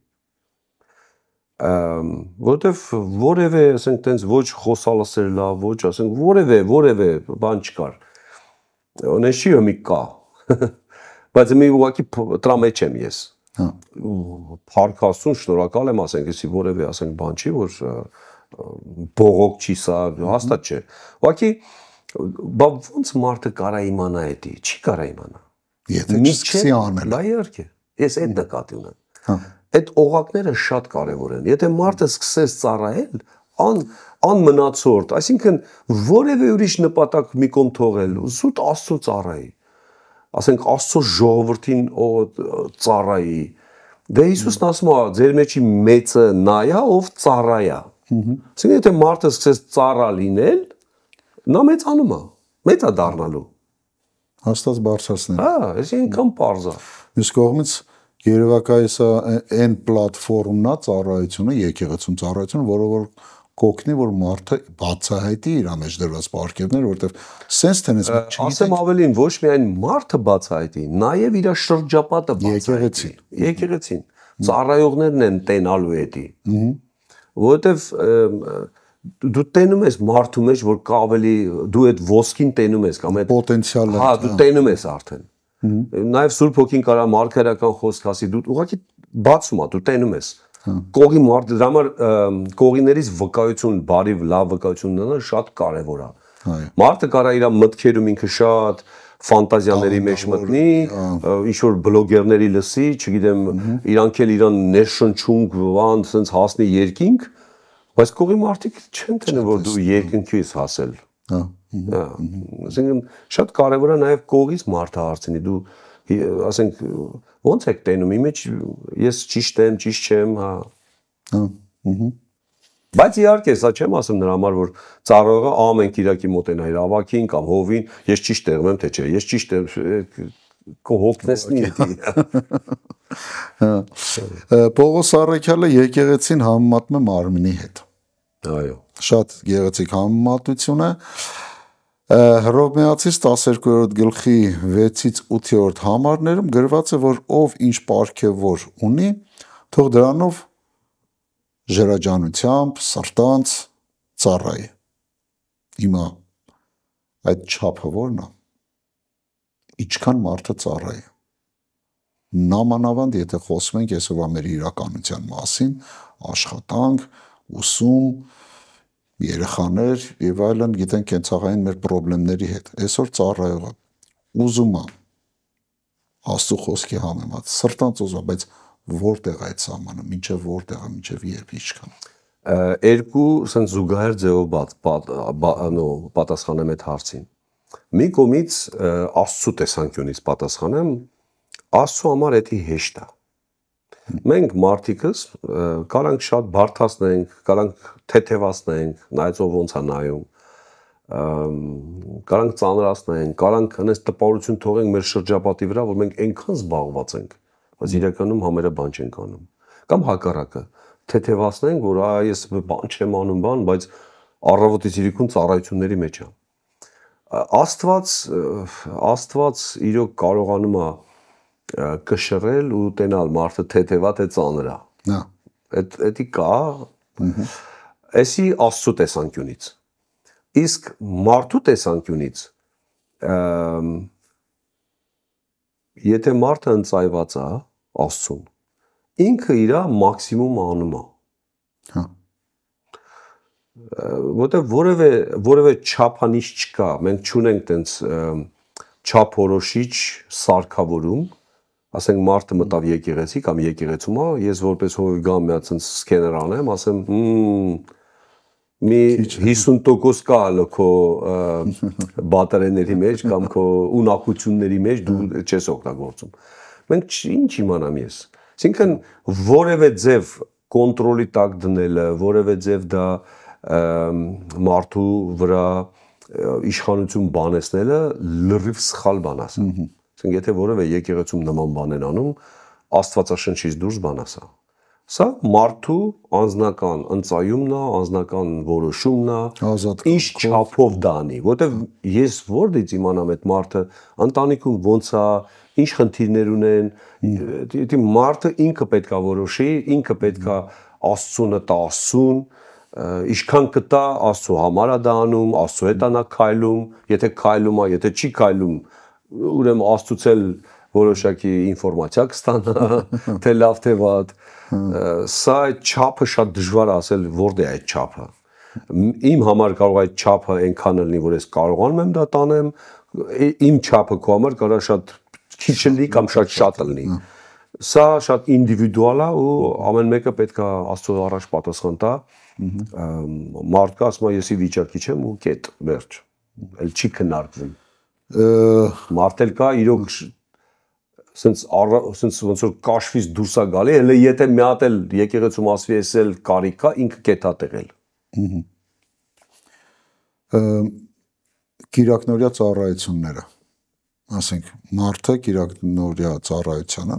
Որովհետև որևէ, ասենք տենց ոչ խոսալսեր լավ, ոչ, ասենք որևէ բան չկար։ Ունեշի ոմի կա։ Բայց մի ուղղակի դրա մեջ եմ ես։ Փառքաստուն շնորհակալ եմ, ասենք, если որևէ, ասենք, բան չի, որ բողոք չի սա, հաստատ չէ։ Ուղղակի բա ոնց մարդը կարա իմանա դա, չի կարա իմանա։ Եթե չսկսի անել։ Բա իհարկե, ես այդ նկատի ունեմ։ Այդ օղակները շատ կարևոր են։ Եթե մարդը սկսես ծառայել, անմնացորդ, այսինքն որևէ ուրիշ նպատակ մի կողմ թողել, զուտ Աստծո ծառայի։ Ասենք Աստծո ժողովրդին ծառայի։ Դե Հիսուսն ասում է, ձեր մեջի մեծը նա է, ով ծառայա։ Ասենք եթե մարդը սկսես ծառա լինել, նա մեծանում է, մեծ է դառնալու։ Հաստատ բարձրացնել։ Հա, այսինքն պարզ է։ Մյուս կողմից երևակայիս այն պլատֆորմն է ծառայությունը, եկեղեցում ծառայությունը, որը որ կօգնի, որ մարդը բացահայտի իր մեջ դրված պարգևները, որովհետև sense tennis ասեմ ավելին, ոչ միայն մարդը բացահայտի, նաև իր շրջապատը բացահայտի։ Եկեղեցին։ Ծառայողներն են տենալու էդի։ Որովհետև դու տենում ես մարդու մեջ, որ կա ավելի դու այդ ոսկին տենում ես կամ այդ պոտենցիալը։ Հա, դու տենում ես արդեն։ Նաև Սուրբ Հոգին կարա մարգարեական խոսք ասի, դու ուղղակի բացում ես, դու տենում ես։ Կողի մարդը, դրա համար կողիներից վկայություն, բարի լավ վկայություն ունենալը շատ կարևոր է։ Մարդը կարա իր մտքերում ինքը շատ ֆանտազիաների մեջ մտնի, ինչ որ բլոգերների լսի, չգիտեմ, իրանք էլ իրան ներշնչում, բան, sense հասնի երկինք, բայց կողի մարդիկ չեն տենում, որ դու երկինքի ես հասել։ Ասենք շատ կարևոր է նաև կողից մարդը հարցնի, դու ասենք ոնց եք տենում, իմիջ ես ճիշտ եմ, ճիշտ չեմ, հա։ Բայց իհարկե սա չեմ ասում նրա համար, որ ծառայողը ամեն կիրակի մոտենա իր ավակին կամ հովին, ես ճիշտ եղում եմ, թե չէ, ես ճիշտ եմ, կողոքնեսնի դա։ Պողոս առաքյալը եկեղեցին համեմատում է մարմնի հետ։ Այո։ Շատ գեղեցիկ համեմատություն է։ Հռոմեացիս 12-րդ գլխի 6-ից 8-րդ համարներում գրված է, որ ով ինչ պարգևոր ունի, թող դրանով ժրաջանությամբ, սրտանց ծառայի։ Հիմա այդ չափը ո՞րն է։ Ինչքան մարդը ծառայի։ Նամանավանդ եթե խոսում ենք այսօրվա մեր իրականության մասին, աշխատանք, ուսում, երեխաներ եւ այլն, գիտենք կենցաղային մեր խնդիրների հետ։ Այսօր ծառայողը ուզում է Աստծո խոսքի համեմատ, սրտանց ուզում, բայց որտեղ է այդ սահմանը, մինչև որտեղ է, մինչև երբ ինչքան։ Երկու sense զուգահեռ ձևով պատասխանեմ այդ հարցին։ Մի կողմից Աստծո տեսանկյունից պատասխանեմ, Աստծո համար դա հեշտ է։ Մենք մարդիկս կարանք շատ բարթացնենք, կարանք թեթևացնենք, նայածով ոնց է նայում, կարանք ծանրացնենք, կարանք հենց տպավորություն թողենք մեր շրջապատի վրա, որ մենք այնքան զբաղված ենք, բայց իրականում համարը բան չենք անում։ Կամ հակառակը, թեթևացնենք, որ ես բան չեմ անում, բայց առավոտից իրիկուն ծառայությունների մեջ է։ Աստված իրոք կարողանում է կշռել ու տենալ մարդը թեթևա թե ծանրա։ Էդի կա, էսի Աստծո տեսանկյունից։ Իսկ մարդու տեսանկյունից, եթե մարդը ընծայված է Աստծուն, ինքը իր մաքսիմում անում է։ Որտեղ որևէ չափանիշ չկա, մենք չունենք տենց չափորոշիչ սարքավորում, ասենք մարդը մտավ եկեղեցի կամ եկեղեցում է, ես որպես հոյ գամ մի հատ սքեներ անեմ, ասեմ, մի 50% կա հələ քո բատարեների մեջ կամ քո ունակությունների մեջ դու չես օգտագործում։ Մենք ինչ իմանամ ես։ Այսինքն որևէ ձև կոնտրոլի տակ դնելը, որևէ ձև դա մարդու վրա իշխանություն բանեցնելը լրիվ սխալ բան ասա։ Այսինքն եթե որևէ եկեղեցում նման բան են անում, Աստվածաշնչից դուրս բան ասա։ Սա մարդու անձնական ընծայումն է, անձնական որոշումն է, ինչ չափով դա անի, որտեվ ես որտեղից իմանամ այդ մարդը ընտանիքում ոնց է, ինչ խնդիրներ ունեն, դե մարդը ինքը պետք է որոշի, ինքը պետք է Աստծունը տա Աստծուն, ինչքան կտա Աստծո համար է դա անում, Աստծո հետ է նա քայլում, եթե քայլում է, եթե չի քայլում, ուրեմն Աստծուց էլ որոշակի ինֆորմացիա կստանա, թե լավ թե վատ։ Սա այդ չափը շատ դժվար է ասել որտե է այդ չափը։ Իմ համար կարող է այդ չափը այնքան լինի, որ ես կարողանում եմ դա տանեմ, իմ չափը քո համար կարող է շատ քիչ լինի կամ շատ լինի։ Սա շատ ինդիվիդուալ է ու ամեն մեկը պետք է Աստծո առաջ պատասխան տա։ Մարդը ասում է եսի վիճակի չեմ ու կետ վերջ։ Էլ չի քննարկվում։ Մարդել կա իրոք սենց ոնց որ կաշվից դուրս է գալի, հələ եթե մի հատ էլ եկեղեցում ասվի էս էլ կարիք կա, ինքը կետա տեղել։ Կիրակնորյա ծառայությունները, ասենք մարդը կիրակնորյա ծառայությանը,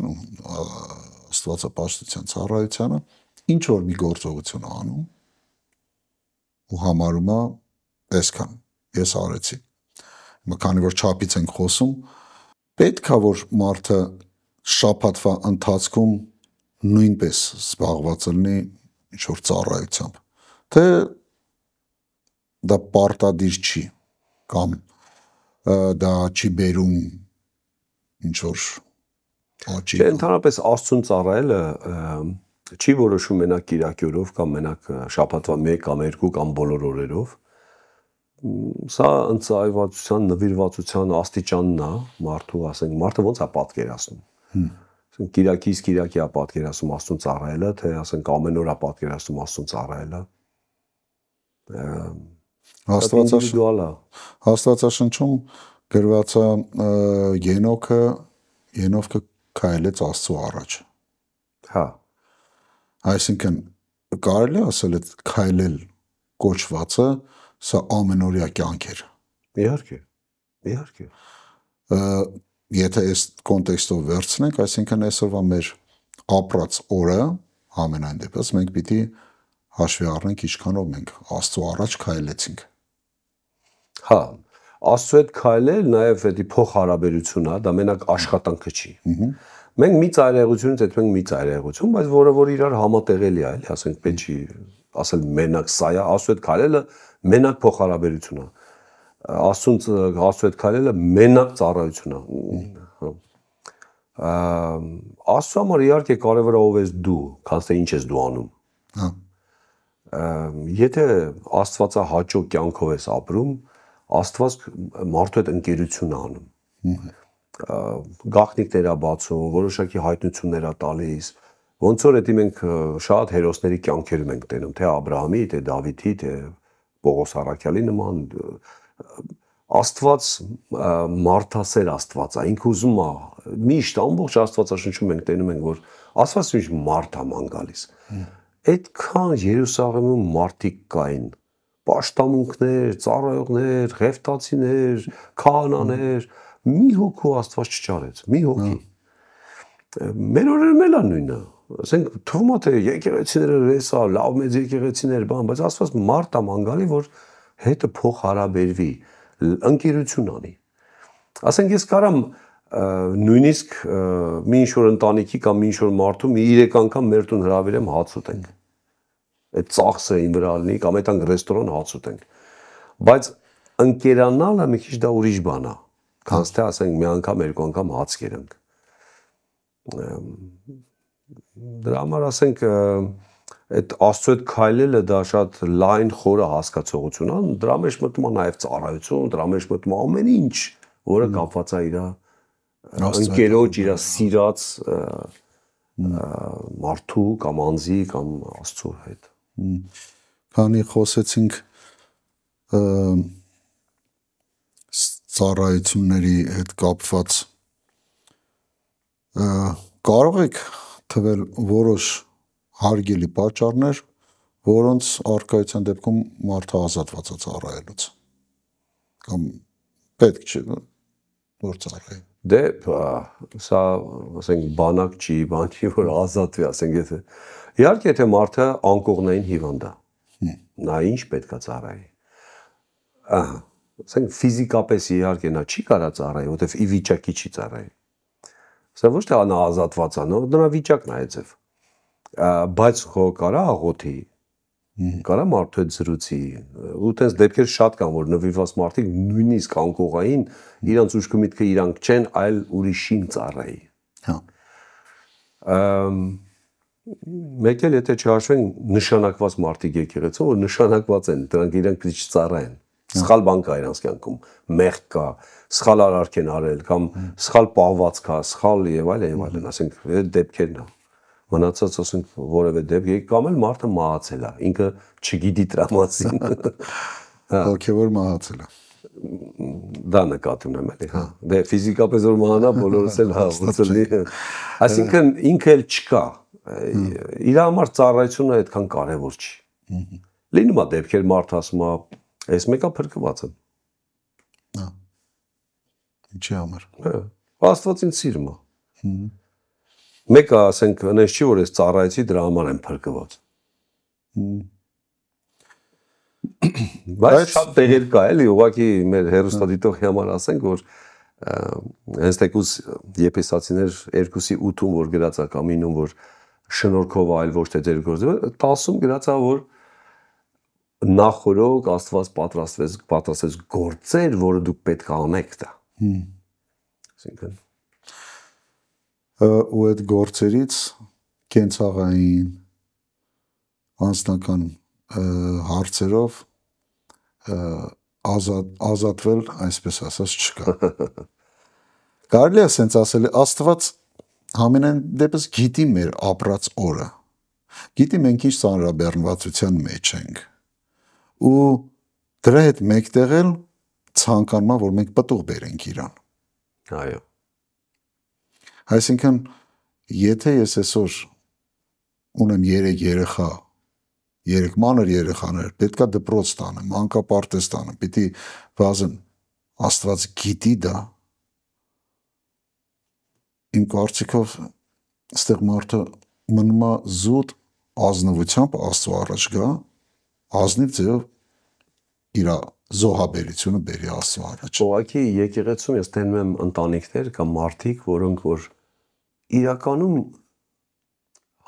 Աստվածապաշտության ծառայությանը ինչ որ մի գործողություն անում ու համարում է այսքան ես արեցի։ Քանի որ չափից ենք խոսում, պետք է որ մարդը շաբաթվա ընթացքում նույնպես զբաղված լինի ինչ որ ծառայությամբ, թե դա պարտադիր չի կամ դա չի բերում ինչ որ աճի։ Չէ, ընդհանրապես Աստծուն ծառայելը չի որոշում մենակ կիրակյորով կամ մենակ շաբաթվա 1 կամ 2 կամ բոլոր օրերով։ Սա ընծայվածության, նվիրվածության աստիճանն է մարդու, ասենք, մարդը ոնց է պատկերացնում։ Ասենք կիրակից կիրակի է պատկերացնում Աստծուն ծառայելը, թե ասենք ամեն օր է պատկերացնում Աստծուն ծառայելը։ Աստվածաշնչում գրված է Ենովքը քայլեց Աստծո առաջ։ Հա։ Այսինքն կարելի է ասել այդ քայլել կոչվածը սա ամենօրյա կյանք էր։ Իհարկե։ Եթե այս կոնտեքստով վերցնենք, այսինքն այսօրվա մեր ապրած օրը ամենայն դեպս մենք պիտի հաշվի առնենք ինչքանով մենք Աստծո առաջ քայլեցինք։ Հա, Աստծո հետ քայլել նաև էդի փոխհարաբերությունն է, դա մենակ աշխատանքը չի։ Մենք մի ծայրահեղությունից այդ մենք մի ծայրահեղություն, բայց որ իրար համատեղելի է, էլի, ասենք, պետք չի ասել մենակ սա է, Աստծո հետ քայլելը մենակ փոխհարաբերություն է։ Աստծո հետ քայլելը մենակ ծառայություն է։ Աստծո համար իհարկե կարևոր է ով ես դու, քան թե ինչ ես դու անում։ Եթե Աստվածահաճո կյանքով ես ապրում, Աստված մարդու հետ ընկերություն է անում։ Գաղտնիքներ է բացում, որոշակի հայտնություններ է տալիս։ Ոնց որ դա մենք շատ հերոսների կյանքերում ենք տենում, թե Աբրահամի, թե Դավիթի, թե Պողոս Առաքյալի նման Աստված մարդասեր Աստված է, ինքը ուզում է միշտ ամբողջ Աստվածաշնչում մենք տենում ենք, որ Աստված միշտ մարդ է ման գալիս։ Այդքան Երուսաղեմում մարդիկ կային, պաշտամունքներ, ծառայողներ, ղևտացիներ, քահանաներ, մի հոգու Աստված չճարեց, մի հոգի։ Մեր օրերում էլ է նույնը։ Ասենք թվում է թե եկեղեցիները ռեսա, լավ մեծ եկեղեցիներ, բան, բայց Աստված մարդ է ման գալի, որ հետը փող հարաբերվի, ընկերություն անի։ Ասենք ես կարամ նույնիսկ մի ինչ-որ ընտանիքի կամ մի ինչ-որ մարդու մի 3 անգամ մեր տուն հրավիրեմ հաց ուտենք։ Այդ ծախսը իմ վրա լինի կամ այդտեղ ռեստորան հաց ուտենք։ Բայց ընկերանալը մի քիչ դա ուրիշ բան է։ Քան թե ասենք մի անգամ, 2 անգամ հաց կերենք։ Դրա համար ասենք այդ Աստծո հետ քայլելը դա շատ լայն խորը հասկացողություն է, դրա մեջ մտնում է նաև ծառայություն, դրա մեջ մտնում է ամեն ինչ, որը կապված է իր ընկերոջ, իր սիրած մարդու կամ անձի կամ Աստծո հետ։ Քանի խոսեցինք ծառայությունների հետ կապված, կարող եք թվել որոշ հարգելի պատճառներ, որոնց առկայության դեպքում մարդը ազատված է ծառայելուց։ Կամ պետք չէ որ ծառայի։ Դե սա ասենք բանակ չի, բան չի, որ ազատվի, ասենք եթե իհարկե եթե մարդը անկողնային հիվանդ է, նա ինչ պետք է ծառայի։ Ահա, ասենք ֆիզիկապես իհարկե նա չի կարա ծառայի, որովհետև ի վիճակի չի ծառայի։ Սա ոչ թե նա ազատված է, նրա վիճակն է այդպես։ Բայց խո կարա աղոթի, կարա մարդու հետ զրուցի, ու տես դեպքեր շատ կան, որ նվիրված մարդիկ նույնիսկ անկողային իրանց ուշքը միտքը իրանք չեն, այլ ուրիշին ծառայի։ Մեկ էլ եթե չհաշվենք նշանակված մարդիկ եկեղեցում, որ նշանակված են, դրանք իրանք քիչ ծառայեն։ Սխալ բան կա իրանց կյանքում, մեղք կա, սխալ արարք են արել, կամ սխալ պահվածք կա, սխալ եւ այլն, ասենք դեպքերն է։ Մնացած ասենք որևէ դեպք կամ էլ մարդը մահացել է, ինքը չգիտի դրա մասին։ Հոգևոր մահացել է։ Դա նկատում եմ էլի, հա։ Դե ֆիզիկապես որ մահանա, բոլորս էլ հա ոնց լինի։ Այսինքն ինքը էլ չկա։ Իր համար ծառայությունը այդքան կարևոր չի։ Լինում է դեպքեր մարդ ասում է, այս մեկը փրկված է։ Հա։ Ինչի համար։ Աստվածին սիրում է։ Մեկը ասենք այնպես չի որ ես ծառայեցի դրա համար եմ փրկված։ Բայց շատ տեղեր կա էլի, ուղղակի մեր հերոստատիտողի համար ասենք որ հենց տեկուս Եփեսացիներ 2:8-ում որ գրած է կամ 9-ում որ շնորհքով այլ ոչ թե ձեր գործով 10-ում գրած է որ նախորոք Աստված պատրաստեց գործեր, որը դուք պետք է անեք դա։ Այսինքն ու այդ գործերից կենցաղային անձնական հարցերով ազատվել, այսպես ասած, չկա։ Կարելի է ասենց ասել, Աստված համենայն դեպս գիտի մեր ապրած օրը։ Գիտի մենք ինչ ծանրաբեռնվածության մեջ ենք։ Ու դրա հետ մեկտեղ էլ ցանկանում է, որ մենք պտուղ բերենք իրան։ Այո։ Այսինքն, եթե ես այսօր ունեմ 3 երեխա, 3 մանր երեխաներ, պետքա դպրոց տանեմ, մանկապարտեզ տանեմ, պիտի բազն Աստված գիտի դա։ Իմ կարծիքով այստեղ մարդը մնում է զուտ ազնվությամբ Աստծո առաջ գա, ազնիվ ձեւով իր զոհաբերությունը բերի Աստծո առաջ։ Ուղղակի եկեղեցում ես տենում եմ ընտանիքներ կամ մարդիկ, որոնք որ իրականում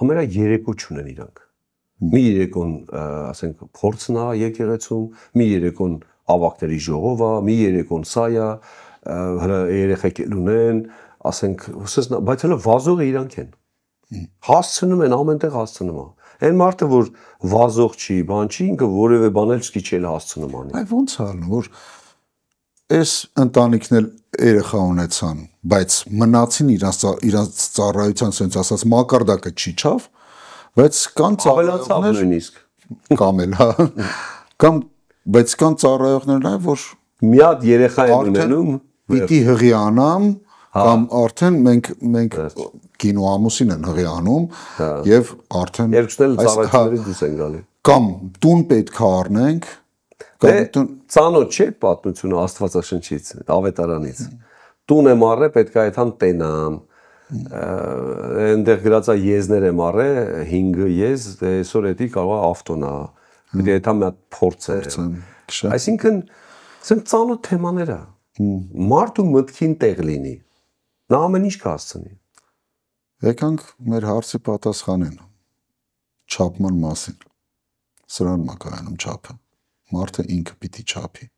համերա երեկո չունեն իրանք։ Մի երեկոն, ասենք, փորձն է եկեղեցում, մի երեկոն ավակների ժողով է, մի երեկոն սա է, երեխեք ունեն, ասենք, բայց հələ վազողը իրանք են։ Հասցնում են, ամենտեղ հասցնում է։ Այն մարդը, որ վազող չի, բան չի, ինքը որևէ բան էլ չկի չել հասցնում անի։ Այ ոնց ալն, որ այս ընտանիքն էլ երեխա ունեցան, բայց մնացին իրանց ծառայության sense ասած մակարդակը չիջավ, բայց կան ծառայողներ նույնիսկ կամ էլ հա կամ բայց կան ծառայողներ նաև որ մի հատ երեխա եմ ունենում, պիտի հղիանամ, կամ արդեն մենք կինո ամուսին են հղիանում եւ արդեն երկուսն էլ ծառայությունների դուրս են գալի։ Կամ տուն պետք է առնենք, կամ ծանոթ չէ պատմությունը Աստվածաշնչից, Ավետարանից։ Տուն եմ առել, պետք է այդքան տենամ։ Այնտեղ գրած է եզներ եմ առել, 5 եզ, այսօր էդի կարող է ավտոնա։ Պետք է այդքան մի հատ փորձեմ։ Այսինքն, ասենք ծանոթ թեմաներ է։ Մարդու մտքին տեղ լինի։ Նա ամեն ինչ կհասցնի։ Եկանք մեր հարցի պատասխանին։ Չափման մասին։ Սրան մակայանում չափը։ Մարդը ինքը պիտի չափի։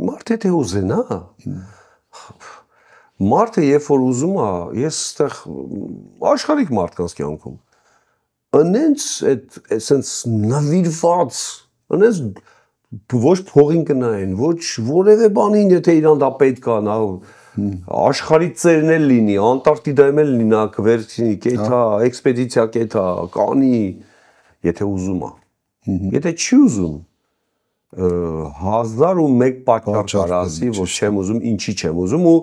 Մարդը թե ուզենա։ Մարդը երբ որ ուզում է, ես այդտեղ աշխարհիկ մարդկանց կյանքում անենց այսենց նվիրված, անենց ոչ փողին կնային, ոչ որևէ բանին, եթե իրան դա պետք է, նա աշխարհի ծերն էլ լինի, Անտարկտիդայում էլ լինի, կվերցնի, կեթա, էքսպեդիցիա կեթա, կանի, եթե ուզում է։ Եթե չի ուզում, 1001 պատճառ կար ասի, որ չեմ ուզում, ինչի չեմ ուզում ու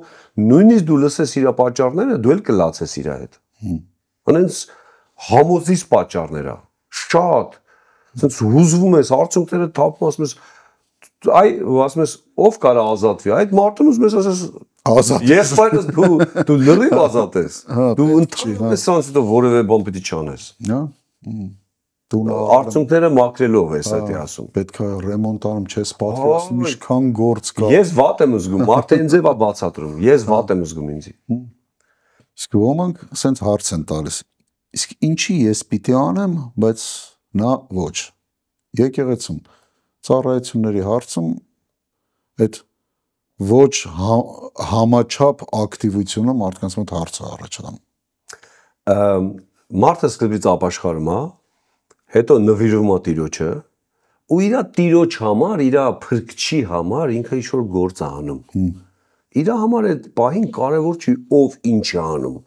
նույնիսկ դու լսես իր պատճառները, դու էլ կլացես իր հետ։ Անենց համոզից պատճառները, շատ, ասենց հուզվում ես, արցունքները թափում, ասում ես, այ, ասում ես, ով կարա ազատվի, այդ մարդուն ուզում ես ասես, ես բայս դու լրիվ ազատ ես, դու ընդհանրապես սանսիտը որևէ բան պիտի չանես։ Արցունքները մաքրելով ես այդ ասում։ Պետք է ռեմոնտ արում, չես պատրաստում, ինչքան գործ կա։ Ես վատ եմ զգում, մարդը ինձ է բացատրում, ես վատ եմ զգում ինձ։ Իսկ ոմանք ասենց հարց են տալիս։ Իսկ ինչի ես պիտի անեմ, բայց նա ոչ։ Եկեղեցում ծառայությունների հարցում այդ ոչ համաչափ ակտիվությունը մարդկանց մոտ հարց է առաջանում։ Մարդը սկզբից ապաշխարում է, հետո նվիրվում է Տիրոջը ու իր Տիրոջ համար, իր փրկչի համար ինքը ինչ-որ գործ է անում։ Իր համար այդ պահին կարևոր չի ով ինչ է անում։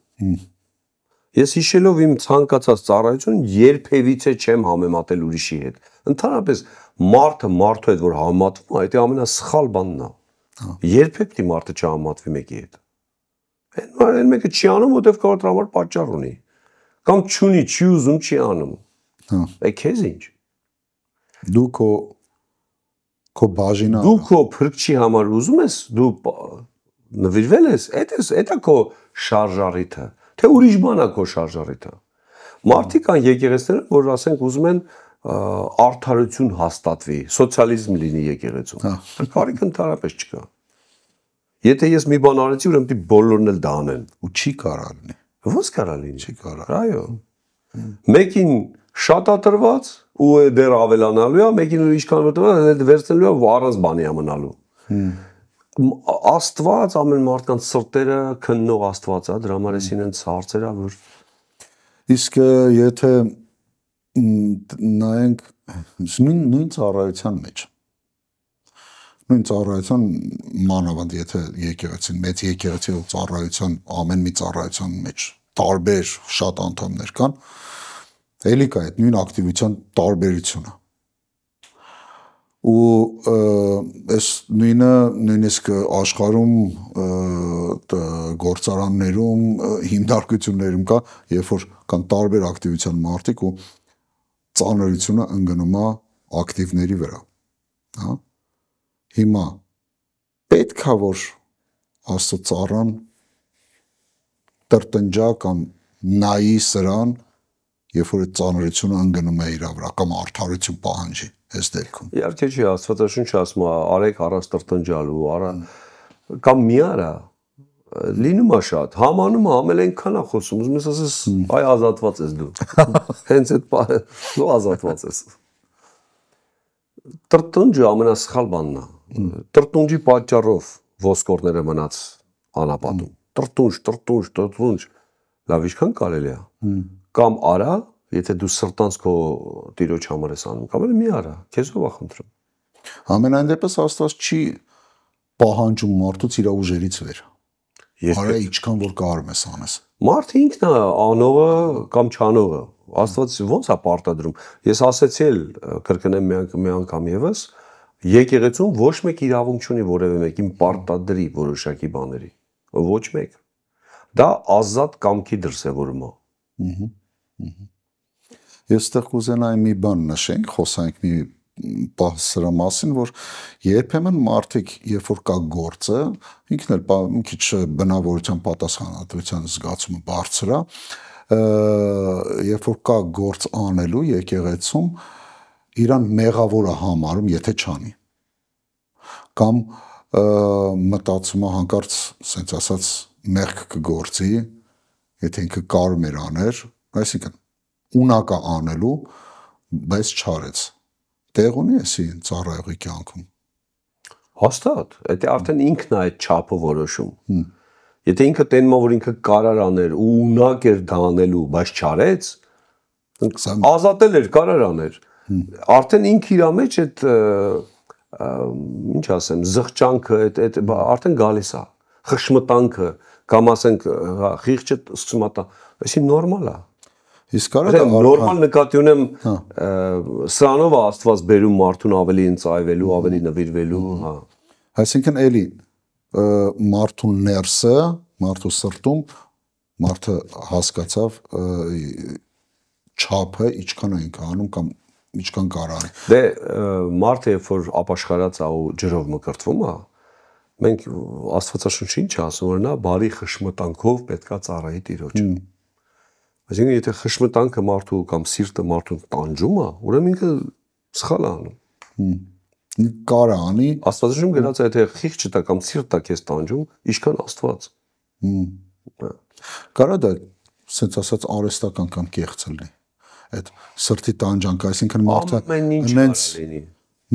Ես հիշելով իմ ցանկացած ծառայություն երբևիցե չեմ համեմատել ուրիշի հետ։ Ընդհանրապես մարդը մարդու հետ որ համեմատվում է, դա ամենասխալ բանն է։ Երբեք դի մարդը չհամեմատվի մեկի հետ։ Այն մեկը չի անում, որտեվ կարող դրա համար պատճառ ունի։ Կամ չունի, չի ուզում, չի անում։ Է քեզ ինչ։ Դու քո բաժինը դու քո փրկչի համար ուզում ես, դու նվիրվել ես, դա քո շարժառիթը, թե ուրիշ բան է քո շարժառիթը։ Մարդիկ կան եկեղեցիներ, որ ասենք ուզում են արդարություն հաստատվի, սոցիալիզմ լինի եկեղեցում։ Կարիք ընդհանրապես չկա։ Եթե ես մի բան արեցի, ուրեմն պիտի բոլորն էլ դա անեն։ Ու չի կարա լինի։ Ոնց կարա լինի։ Չի կարա։ Այո։ Մեկին շատ ատրված ու դեռ ավելանալու է, մեկին ինչքան որ տվել, վերցնելու է առանց բանի է մնալու։ Աստված ամեն մարդկանց սրտերը քննող Աստված է, դրա համար էսին են հարցերը, որ իսկ եթե նայենք նույն ծառայության մեջ նույն ծառայության մանավանդ եթե եկեղեցին մեծ եկեղեցի ու ծառայության ամեն մի ծառայության մեջ տարբեր շատ անդամներ կան էլի կա այդ նույն ակտիվության տարբերությունը ու այս նույնը նույնիսկ աշխարհում գործարաններում հիմնարկություններում կա երբ որ կան տարբեր ակտիվության մարդիկ ու ծանրությունը ընկնում է ակտիվների վրա հա հիմա պետք է որ Աստծո ծառան տրտնջա կամ նայի սրան երբ որ այդ ծանրությունը ընկնում է իր վրա կամ արդարություն պահանջի այս դեպքում իհարկե չի Աստվածաշունչը ասում է արեք առանց տրտնջալու արա կամ մի արա լինում է շատ համանում է ամեն այնքան է խոսում ուզում ես ասես այ ազատված ես դու հենց այդ դու ազատված ես տրտնջը ամենասխալ բանն է տրտնջի պատճառով ոսկորները մնաց անապատում տրտնջ լավ ինչքան կարելի է կամ արա եթե դու սրտանց քո Տիրոջ համար ես անում կամ մի արա քեզ ով է խնդրում ամենայն դեպս Աստված չի պահանջում մարդուց իր ուժերից վեր Արա ինչքան որ կարում ես անես։ Մարդը ինքն է անողը կամ չանողը։ Աստված ո՞նց է պարտադրում։ Ես ասեցի էլ կրկնեմ մի անգամ եւս, եկեղեցում ոչ մեկ իրավունք չունի որևէ մեկին պարտադրի որոշակի բաների։ Ոչ մեկ։ Դա ազատ կամքի դրսևորում է։ Ես այդտեղ կուզենայի մի բան նշենք, խոսանք մի պահ սրա մասին, որ երբեմն մարդիկ, երբ որ կա գործը, ինքն էլ մի քիչ բնավորության պատասխանատվության զգացումը բարձր է, երբ որ կա գործ անելու եկեղեցում, իրան մեղավոր է համարում, եթե չանի։ Կամ մտածում է հանկարծ, ասենց ասած, մեղք կգործի, եթե ինքը կարում էր աներ, այսինքն ունակա անելու, բայց չարեց։ Տեղ ունի էսի ծառայողի կյանքում։ Հաստատ, դա արդեն ինքն է այդ չափը որոշում։ Եթե ինքը տենում է, որ ինքը կարար աներ ու ունակ էր դա անելու, բայց չարեց, ազատել էր, կարար աներ։ Արդեն ինքը իր մեջ այդ ինչ ասեմ, զղջանքը, այդ արդեն գալիս է։ Խշմտանքը, կամ ասենք, խիղճը սկսում է, այսինքն նորմալ է։ Իսկ կարա նորմալ նկատի ունեմ սրանով է Աստված բերում մարդուն ավելի ընծայվելու, ավելի նվիրվելու, հա։ Այսինքն էլի մարդուն ներսը, մարդու սրտում մարդը հասկացավ չափը ինչքան է ինքը անում կամ ինչքան կարանի։ Դե մարդը երբ որ ապաշխարած է ու ջրով մկրտվում է, մենք Աստվածաշունչը ինչ ասում որ նա բարի խշմտանքով պետքա ծառայի Տիրոջը։ Այսինքն եթե խշմտանքը մարդու կամ սիրտը մարդուն տանջում է, ուրեմն ինքը սխալ է անում։ Կարա անի։ Աստվածաշունչում գրած է, եթե խիղճը տա կամ սիրտը քեզ տանջում, ինչքան Աստված։ Կարա դա ասենց ասած արհեստական կամ կեղծ լինի։ Այդ սրտի տանջանքը, այսինքն մարդը նենց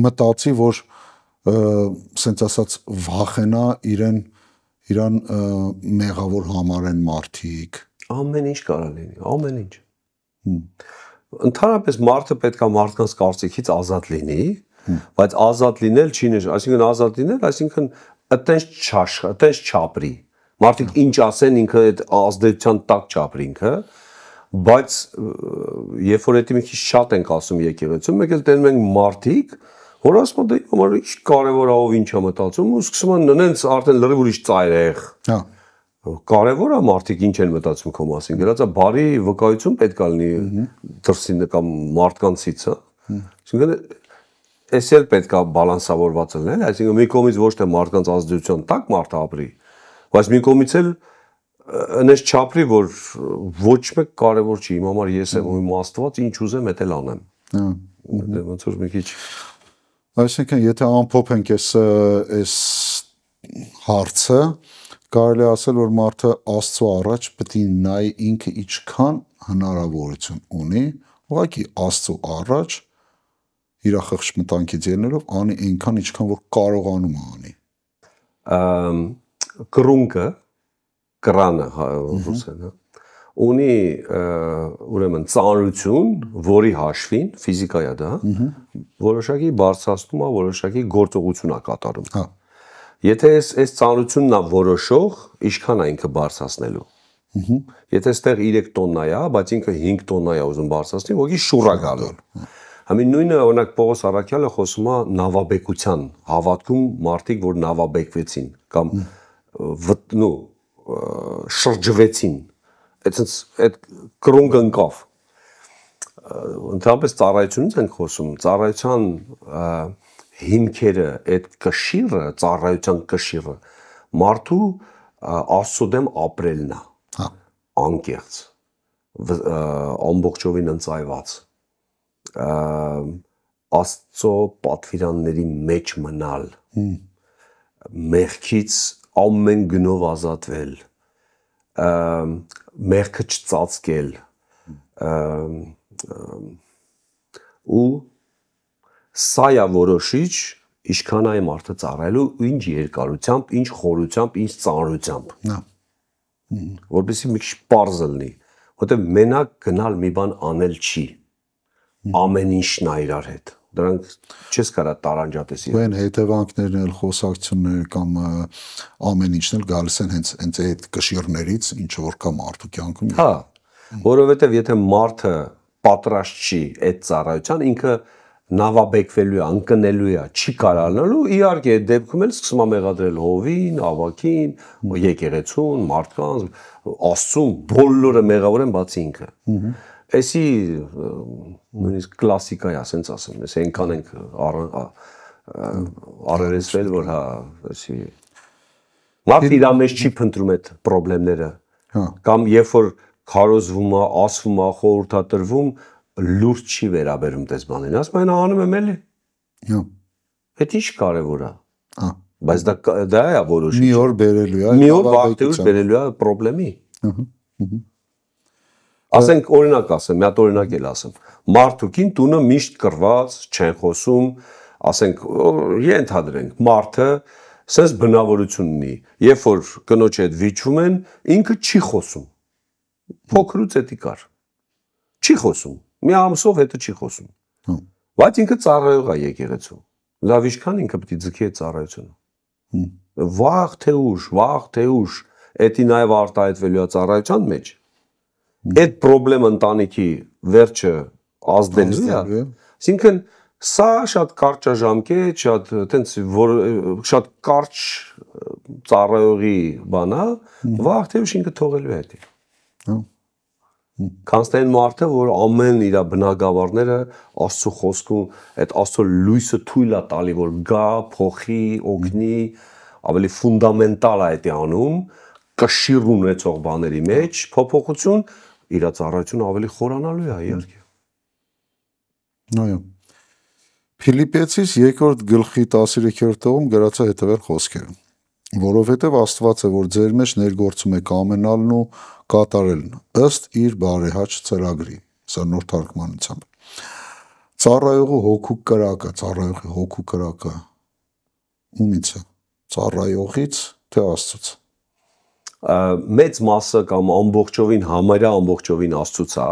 մտածի, որ ասենց ասած վախենա իրան մեղավոր համարեն մարդիկ։ Ամեն ինչ կարող լինի, ամեն ինչ։ Ընդհանրապես մարդը պետք է մարդկանց կարծիքից ազատ լինի, բայց ազատ լինել չի նշանակում, այսինքն ազատ լինել, այսինքն այտենց չապրի։ Մարդիկ ինչ ասեն, ինքը այդ ազդեցության տակ չապրի ինքը, բայց երբ որ դա մի քիչ շատ ենք ասում եկեղեցում, մեկ էլ տենում ենք մարդիկ, որ ասում են դա համար ինչ կարևոր է, ով ինչ է մտածում, ու սկսում են նենց արդեն լրիվ ուրիշ ծայրեղ։ Հա։ Կարևոր է մարդիկ ինչ են մտածում քո մասին, գրած է բարի վկայություն պետք է լինի դրսին կամ մարդկանցից, հա։ Այսինքն էս էլ պետք է բալանսավորված լինել, այսինքն մի կողմից ոչ թե մարդկանց ազդեցության տակ մարդը ապրի, բայց մի կողմից էլ այնպես չապրի, որ ոչ մեկ կարևոր չի, իմ համար ես եմ ու իմ Աստված ինչ ուզեմ, դա էլ անեմ։ Հա։ Ոնց որ մի քիչ այսինքն եթե ամփոփենք այս հարցը կարելի ասել, որ մարդը Աստծո առաջ պետք է նայի ինքը ինչքան հնարավորություն ունի, ուղղակի Աստծո առաջ իր խղճմտանքից ելնելով անի այնքան ինչքան որ կարողանում է անի։ Կրունկը, կրանը, ռուսերեն, ունի ուրեմն ծանրություն, որի հաշվին ֆիզիկա է դա, որոշակի բարձրացնում է, որոշակի գործողություն է կատարում։ Հա։ Եթե այս ծանրությունն է որոշող, ինչքան է ինքը բարձրացնելու։ Եթե այստեղ 3 տոննա է, բայց ինքը 5 տոննա է ուզում բարձրացնել, ուղղակի շուռ է գալու։ Համին նույնը օրինակ Պողոս Առաքյալը խոսում է նավաբեկության, հավատքում մարդիկ, որ նավաբեկվեցին կամ շրջվեցին։ Այդ կրունկը ընկավ։ Ընդհանրապես ծառայությունից ենք խոսում, ծառայության հիմքերը, այդ կշիռը, ծառայության կշիռը մարդու Աստծո դեմ ապրելն է, անկեղծ, ամբողջովին ընծայված, Աստծո պատվիրանների մեջ մնալ, մեղքից ամեն գնով ազատվել, մեղքը չծածկել, ու սա է որոշիչ ինչքան է մարդը ծառայելու, ինչ երկարությամբ, ինչ խորությամբ, ինչ ծանրությամբ։ Որպեսզի մի քիչ պարզ լինի, որտեղ մենակ գնալ մի բան անել չի։ Ամեն ինչն է իրար հետ։ Դրանք չես կարա տարանջատես։ Ու այն հետևանքներն էլ խոսակցություններ կամ ամեն ինչն էլ գալիս են հենց այդ կշիռներից, ինչը որ կա մարդու կյանքում։ Հա, որովհետև եթե մարդը պատրաստ չի այդ ծառայության, ինքը նավաբեկվելու է, ընկնելու է, չի կարողանալու, իհարկե այդ դեպքում էլ սկսում է մեղադրել հովին, ավակին, եկեղեցուն, մարդկանց, Աստծուն, բոլորը մեղավոր են բացի ինքը։ Էսի նույնիսկ կլասիկա է, ասենց ասեմ, ես այնքան ենք առերեսվել, որ հա, էսի մարդը իր մեջ չի փնտրում այդ խնդիրները։ Կամ երբ որ քարոզվում է, ասվում է, խորհրդատրվում, լուրջ չի վերաբերում դες բանին, ասում են անում եմ էլի։ Այդ ինչ կարևոր է։ Բայց դա է որոշիչ։ Մի օր բերելու է, մի օր վաղտեղուց բերելու է խնդրեմի։ Ասենք օրինակ ասեմ, մի հատ օրինակ էլ ասեմ։ Մարդուկին տունը միշտ կռված, չեն խոսում, ասենք ենթադրենք, մարդը սենց բնավորություն ունի, երբ որ կնոջ հետ վիճում են, ինքը չի խոսում։ Փոքրուց էդի կար։ Չի խոսում։ Մի ամսով հետը չի խոսում։ Բայց ինքը ծառայող է եկեղեցու։ Լավ ինչքան ինքը պետք է ձգի այդ ծառայությունը։ Վաղ թե ուշ, էդի նաև արտահայտվելու է ծառայության մեջ։ Այդ խնդրեմ ընտանիքի վերջը ազդելու է։ Այսինքն սա շատ կարճաժամկետ, շատ կարճ ծառայողի բան է, վաղ թե ուշ ինքը թողելու է դա։ Կանստային մարդը, որ ամեն իր բնագավառները Աստծո խոսքում, այդ Աստծո լույսը թույլ է տալի, որ գա, փոխի, օգնի, ավելի ֆունդամենտալ է դա անում, կշիռ ունեցող բաների մեջ, փոփոխություն, իր ծառայությունը ավելի խորանալու է, իհարկե։ Այո։ Ֆիլիպեցիս 2-րդ գլխի 13-րդ տողում գրած է հետևյալ խոսքերը. որովհետև Աստված է, որ ձեր մեջ ներգործում է կամենալն ու կատարելն, ըստ իր բարեհաճ ծրագրի, սա նոր թարգմանությամբ։ Ծառայողի հոգու կրակը ումից է, ծառայողից թե Աստծուց։ Մեծ մասը կամ ամբողջովին, համարյա ամբողջովին Աստծուց է,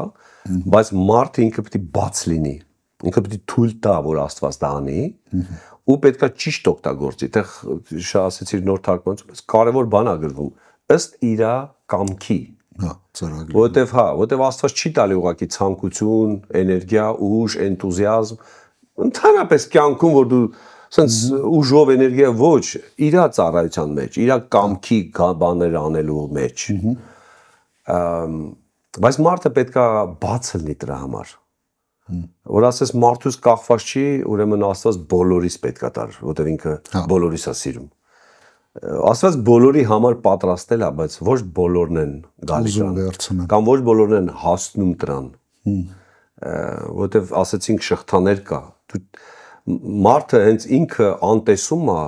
բայց մարդը ինքը պետք է բաց լինի, ինքը պետք է թույլ տա, որ Աստված դա անի, ու պետքա ճիշտ օգտագործի, այդտեղ շատ ասեցիր նոր թարգմանությամբ, կարևոր բան է գրվում, ըստ իր կամքի։ Որտեվ Աստված չի տալի ուղղակի ցանկություն, էներգիա, ուժ, էնտուզիազմ, ընդհանրապես կյանքում, որ դու սենց ուժով էներգիա ոչ, իր ծառայության մեջ, իր կամքի բաներ անելու մեջ։ Բայց մարդը պետքա բաց լինի դրա համար։ Որ ասես մարդուց կախված չի, ուրեմն Աստված բոլորիս պետքա տար, որտեղ ինքը բոլորիս է սիրում։ Աստված բոլորի համար պատրաստել է, բայց ոչ բոլորն են գալիս կամ ոչ բոլորն են հասնում դրան։ Որտեղ ասեցինք շղթաներ կա։ Մարդը հենց ինքը անտեսում է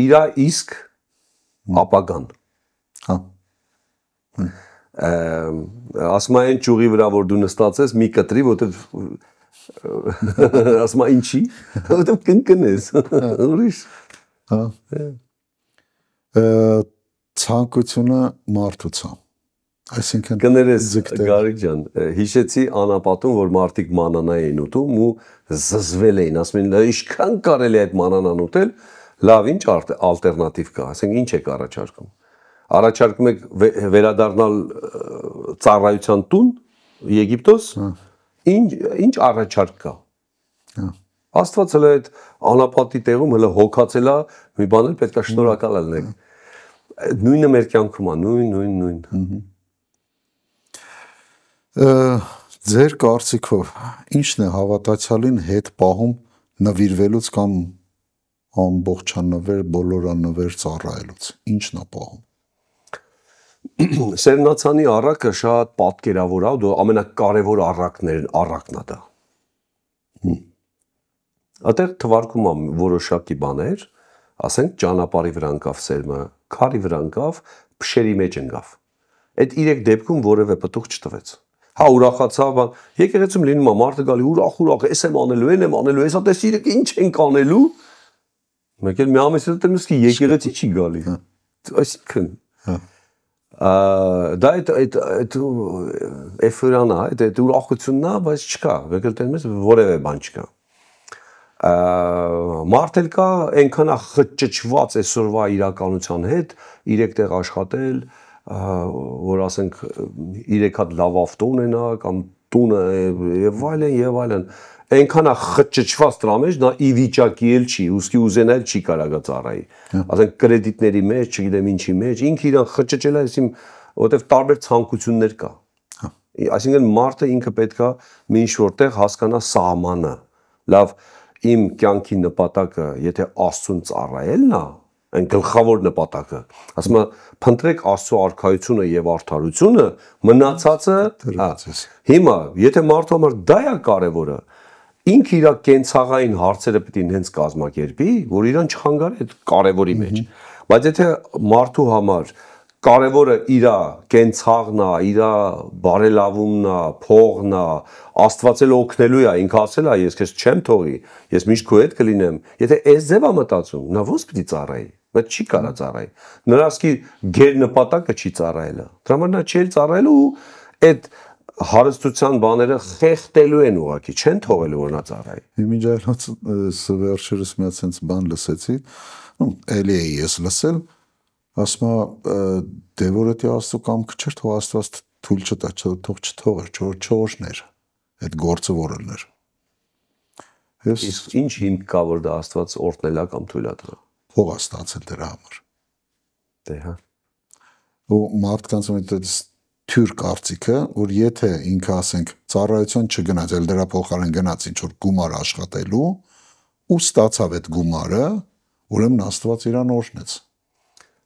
իր իսկ ապագան։ Ասում են ճյուղի վրա որ դու նստած ես մի կտրի, որտեղ ասում են ինչի, որտեղ կնկնես, ուրիշ։ Ցանկությունը մարդուց է։ Այսինքն կներես Գարիկ ջան, հիշեցի անապատում, որ մարդիկ մանանա էին ուտում ու զզվել էին, ասում են, ինչքան կարելի է այդ մանանան ուտել, լավ ինչ ալտերնատիվ կա, ասենք ինչ եք առաջարկում։ Առաջարկում եք վերադառնալ ծառայության տուն, Եգիպտոս, ինչ առաջարկ կա։ Աստված հələ այդ անապատի տեղում հələ հոգացել է, մի բան էլ պետք է շնորհակալ լինենք։ Նույնը մեր կյանքում է, նույն։ Ձեր կարծիքով ինչն է հավատացյալին հետ պահում նվիրվելուց կամ ամբողջանվեր, բոլորանվեր ծառայելուց, ինչն է պահում։ Սերնացանի առակը շատ պատկերավոր է, ամենակարևոր առակն է դա։ Այդտեղ թվարկում է որոշակի բաներ, ասենք ճանապարհի վրա ընկավ սերմը, քարի վրա ընկավ, փշերի մեջ ընկավ։ Այդ 3 դեպքում որևէ պտուղ չտվեց։ Հա ուրախացա, բան, եկեղեցում լինում է մարդը գալի ուրախ, էս եմ անելու, այն եմ անելու, հեսա տեսիրեք ինչ ենք անելու։ Մեկ էլ մի ամիս հետո դեռ իսկի եկեղեցի չի գալի։ Այսինքն դա այդ էֆրանա, այդ ուրախությունն է, բայց չկա, մեկ էլ տենց որևէ բան չկա։ Մարդ էլ կա այնքան է խճճված այսօրվա իրականության հետ, 3 տեղ աշխատել, որ ասենք 3 հատ լավ ավտո ունենա կամ տունը եւ այլն այնքան է խճճված դրա մեջ նա ի վիճակի էլ չի ուստի ուզենալ չի կարա ծառայի ասենք կրեդիտների մեջ չգիտեմ ինչի մեջ ինքը իրան խճճել է այսին որտեվ տարբեր ցանկություններ կա այսինքն մարդը ինքը պետքա մի ինչ որտեղ հասկանա սահմանը լավ իմ կյանքի նպատակը եթե Աստծուն ծառայելն է այն գլխավոր նպատակը ասում եմ փնտրեք Աստծո արքայությունը եւ արդարությունը մնացածը հիմա եթե մարդու համար դա է կարևորը ինքը իր կենցաղային հարցերը պետք է հենց կազմակերպի որ իրան չխանգարի այդ կարևորի մեջ բայց եթե մարդու համար կարևորը իր կենցաղն է իր բարելավումն է փողն է Աստված էլ օգնելու է ինքը ասել է ես քեզ չեմ թողի ես միշտ քո հետ կլինեմ եթե այս ձևա մտածում նա ո՞նց պիտի ծառայի բայց չի կարա ծառայի նրա ասկի գեր նպատակը չի ծառայելը դրա համար նա չի ծառայելու այդ հարստության բաները խեղտելու են ուղակի չեն թողելու որ նա ծառայի Իմիջայլոց վերջերս մի հատ բան լսեցի էլի էի ես լսել ասма դե որ դա Աստծո կամքը չէր թող Աստված թույլ չտա թող չթողեր չորներ այդ գործը որելներ իսկ ինչ հիմք կա որ դա Աստված օրհնելա կամ թույլա տա փող է ստացել դրա համար դե հա ու մարդկանց այդ թյուր կարծիքը որ եթե ինքը ասենք ծառայություն չգնաց էլ դրա փոխարեն գնաց ինչ որ գումար աշխատելու ու ստացավ այդ գումարը ուրեմն Աստված իրան օրհնեց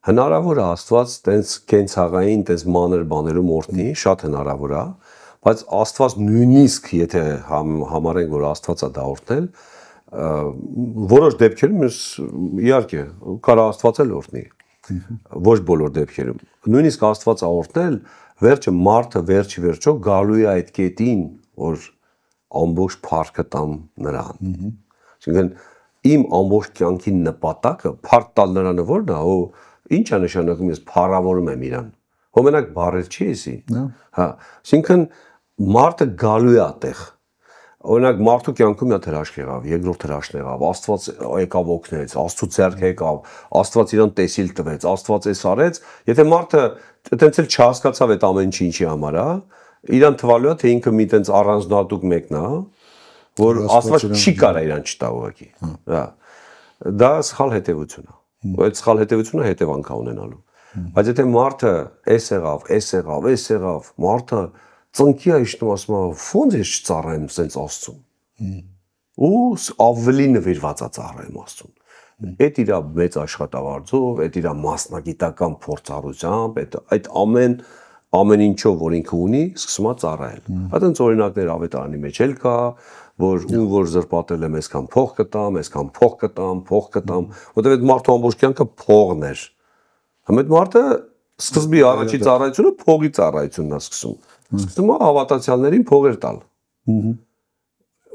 հնարավոր է Աստված տենց կենցաղային տենց մանր բաներում օրհնի շատ հնարավոր է բայց Աստված նույնիսկ եթե համարենք որ Աստված է դա օրհնել որոշ դեպքերում իհարկե կարա Աստված էլ օրհնի ոչ բոլոր դեպքերում նույնիսկ Աստված է օրհնել վերջը մարդը վերջո գալու է այդ կետին որ ամբողջ փառքը տամ նրան այսինքն իմ ամբողջ կյանքի նպատակը փառք տալ նրանը որն է ու ինչ է նշանակում ես փառավորում եմ իրան հոմենակ բառեր չի էսի հա այսինքն մարդը գալու է այդտեղ օրինակ մարդու կյանքում մի հրաշք եղավ երկրորդ հրաշքն եղավ Աստված եկավ օգնեց Աստծո ձեռք եկավ Աստված իրան տեսիլ տվեց Աստված էս արեց եթե մարդը այտենց էլ չհասկացավ այդ ամեն ինչի համար հա իրան թվալու է թե ինքը մի տենց առանձնահատուկ մեկն է որ Աստված չի կարա իրան չտա ուղղակի հա դա սխալ հետևություն է այդ սխալ հետևությունը հետևանք է ունենալու բայց եթե մարդը էս եղավ մարդը ծնկի է իշտում ասում է ո՞նց ես չծառայեմ սենց Աստծուն ու ավելի նվիրված է ծառայեմ Աստծուն այդ իր մեծ աշխատավարձով այդ իր մասնագիտական փորձառությամբ այդ ամեն ինչով որ ինքը ունի սկսում է ծառայել այդպես օրինակներ ավետարանի մեջ էլ կա որ ում որ զրպատել եմ այսքան փող կտամ որտեղ այդ մարդու ամբողջ կյանքը փողն էր համ այդ մարդը սկզբի առաջի ծառայությունը փողի ծառայությունն է սկսում է հավատացյալներին փողեր տալ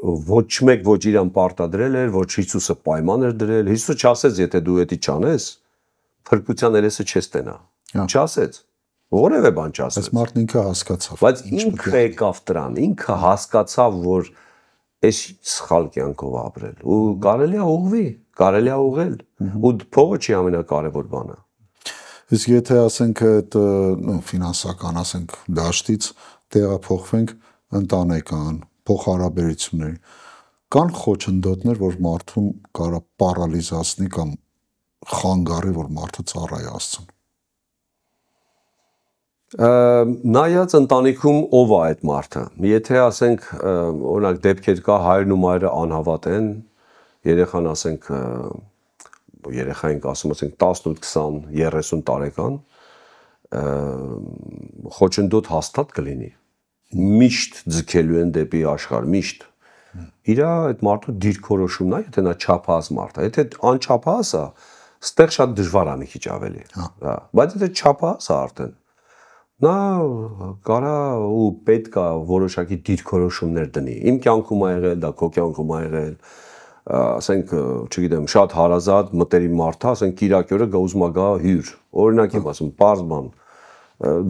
ոչ մեկ ոչ իրան պարտադրել էր ոչ Հիսուսը պայման էր դրել Հիսուսը չասեց եթե դու էդի չանես փրկության երեսը չես տենա չասեց որևէ բան չասեց այս մարդն ինքը հասկացավ բայց ինքը եկավ դրան ինքը հասկացավ որ այս սխալ կյանքով ապրել ու կարելի է ուղղել ու փողը չի ամենակարևոր բանը իսկ եթե ասենք այդ ֆինանսական ասենք դաշտից տեղափոխվենք ընտանեկան փոխհարաբերությունների կան խոչընդոտներ որ մարդուն կարա պարալիզացնի կամ խանգարի որ մարդը ծառայի Աստծուն նայած ընտանիքում ով է այդ մարդը եթե ասենք օրինակ դեպքեր կա հայրն ու մայրը անհավատ են երեխան ասենք երեխային ասում ասենք 18, 20, 30 տարեկան խոչընդոտ հաստատ կլինի միշտ ձգելու են դեպի աշխարհ միշտ իրա այդ մարդու դիրքորոշումն է եթե նա չափահաս մարդ է եթե անչափահաս է ստեղ շատ դժվար է մի քիչ ավելի հա բայց եթե չափահաս է արդեն նա կարա ու պետք է որոշակի դիրքորոշումներ դնի իմ կյանքում ա եղել դա քո կյանքում ա եղել ասենք չգիտեմ շատ հարազատ մտերիմ մարդ է ասենք Կիրակի օրը ուզում է գա հյուր օրինակ եմ ասում պարզ բան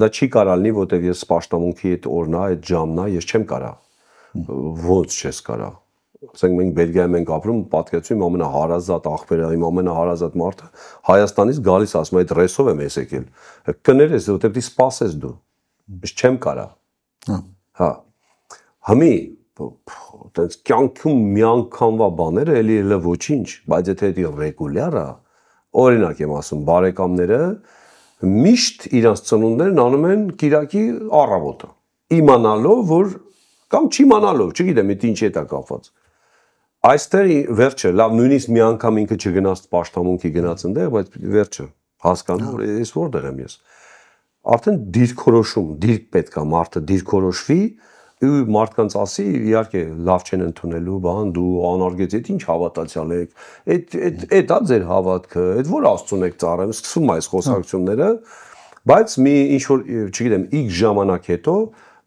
դա չի կարա լինի որտեվ ես պաշտամունքի այդ օրն է այդ ժամն է ես չեմ կարա ոնց չես կարա ասենք մենք Բելգիայում ենք ապրում պատկերացրու իմ ամենահարազատ աղբերը իմ ամենահարազատ մարդը Հայաստանից գալիս ասում այդ ռեսով եմ ես եկել կներես որտեվ դի սպասես դու ես չեմ կարա հա Համի այդպես կյանքում մի անգամվա բաները էլի էլ ոչինչ, բայց եթե դա ռեգուլյար է, օրինակ եմ ասում, բարեկամները միշտ իրանց ծնունդներն անում են Կիրակի առավոտը, իմանալով, որ կամ չիմանալով, չգիտեմ, դա ինչի հետ է կապված։ Այստեղ վերջը, լավ, նույնիսկ մի անգամ ինքը չգնաց պաշտամունքի գնաց այնտեղ, բայց վերջը հասկանում, որ ես որտեղ եմ ես։ Արդեն դիրքորոշում, դիրք պետք է մարդը դիրքորոշվի ու մարդկանց ասի, իհարկե, լավ չեն ընդունելու, բան, դու անարգեց, այդ ինչ հավատացյալ եք, այդ է ձեր հավատքը, այդ որ Աստծուն եք ծառայում, սկսում է այս խոսակցությունները, բայց մի ինչ որ, չգիտեմ, X ժամանակ հետո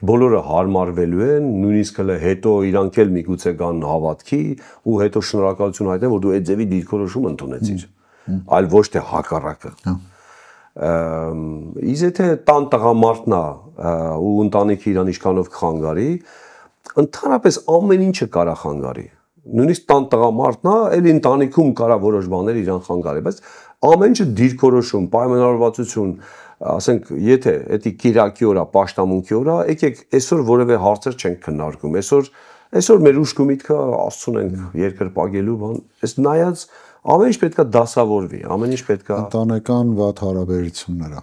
բոլորը հարմարվելու են, նույնիսկ հələ հետո իրանք էլ միգուցե գան հավատքի ու հետո շնորհակալություն հայտնեն, որ դու այդ ձևի դիրքորոշում ընդունեցիր, այլ ոչ թե հակառակը։ Իսկ եթե տան տղամարդն է ու ընտանիքը իրան ինչքանով կխանգարի, ընդհանրապես ամեն ինչը կարա խանգարի։ Նույնիսկ տան տղամարդն է, էլ ընտանիքում կարա որոշ բաներ իրան խանգարի, բայց ամեն ինչը դիրքորոշում, պայմանավորվածություն, ասենք, եթե դա Կիրակի օր է, պաշտամունքի օր է, եկեք այսօր որևէ հարցեր չենք քննարկում։ Այսօր մեր ուշք ու միտքը Աստծուն ենք երկրպագելու բան։ Այս նայած ամեն ինչ պետքա դասավորվի, ամեն ինչ պետքա ընտանեկան վատ հարաբերությունները։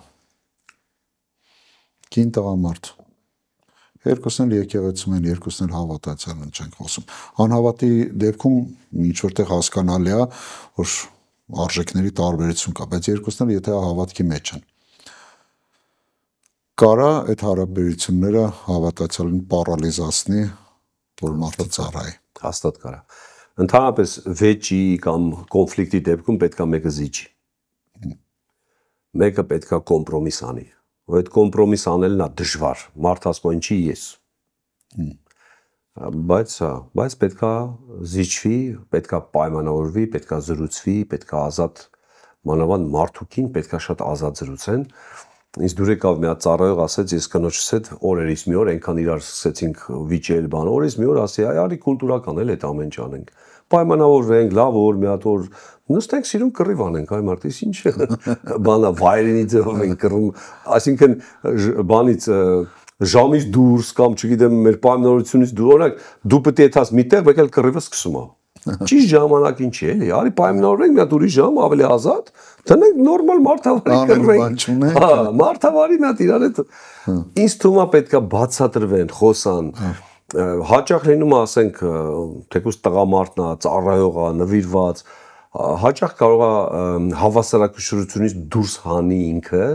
Կին տղամարդ։ Երկուսն էլ եկեղեցում են, երկուսն էլ հավատացյալ են, չենք խոսում։ Անհավատի դեպքում ինչ որտեղ հասկանալի է, որ արժեքների տարբերություն կա, բայց երկուսն էլ եթե հավատքի մեջ են։ Կարա այդ հարաբերությունները հավատացյալին պարալիզացնի, որ մարդը ծառայի։ Հաստատ կարա։ Ընդհանրապես վեճի կամ կոնֆլիկտի դեպքում պետքա մեկը զիջի։ Մեկը պետքա կոմպրոմիս անի։ Որ այդ կոմպրոմիս անելն է դժվար։ Մարդը ասում է ինչի ես։ Բայց պետքա զիջվի, պետքա պայմանավորվի, պետքա զրուցվի, պետքա ազատ մանավանդ մարդուկին պետքա շատ ազատ զրուցեն։ Ինձ դուր եկավ մի հատ ծառայող ասեց, ես կնոջս հետ օրերից մի օր այնքան իրար սկսեցինք վիճել բան, օրերից մի օր ասի, արի կուլտուրական էլ այդ ամեն ինչ անենք։ Պայմանավորվենք, լավ օր, մի հատ օր նստենք սիրուն կռիվ անենք, այ մարդիս ինչ բանա վայրենի ձևով ենք կռում, այսինքն բանից ժամից դուրս կամ չգիտեմ մեր պայմանավորությունից դուրս, օրինակ դու պետք է եթաս միտեղ եկել կռիվը սկսում է։ Ճիշտ ժամանակին չի էլի, արի պայմանավորենք մի հատ ուրիշ ժամ ավելի ազատ, տնենք նորմալ մարդավարի կռվենք։ Հա, մարդավարի մի հատ իրար հետ ինձ թվում է պետքա բացատրվեն, խոսան։ Հաճախ լինում է, ասենք, թեկուզ տղամարդն է, ծառայողը, նվիրված, հաճախ կարող է հավասարակշռությունից դուրս հանի ինքը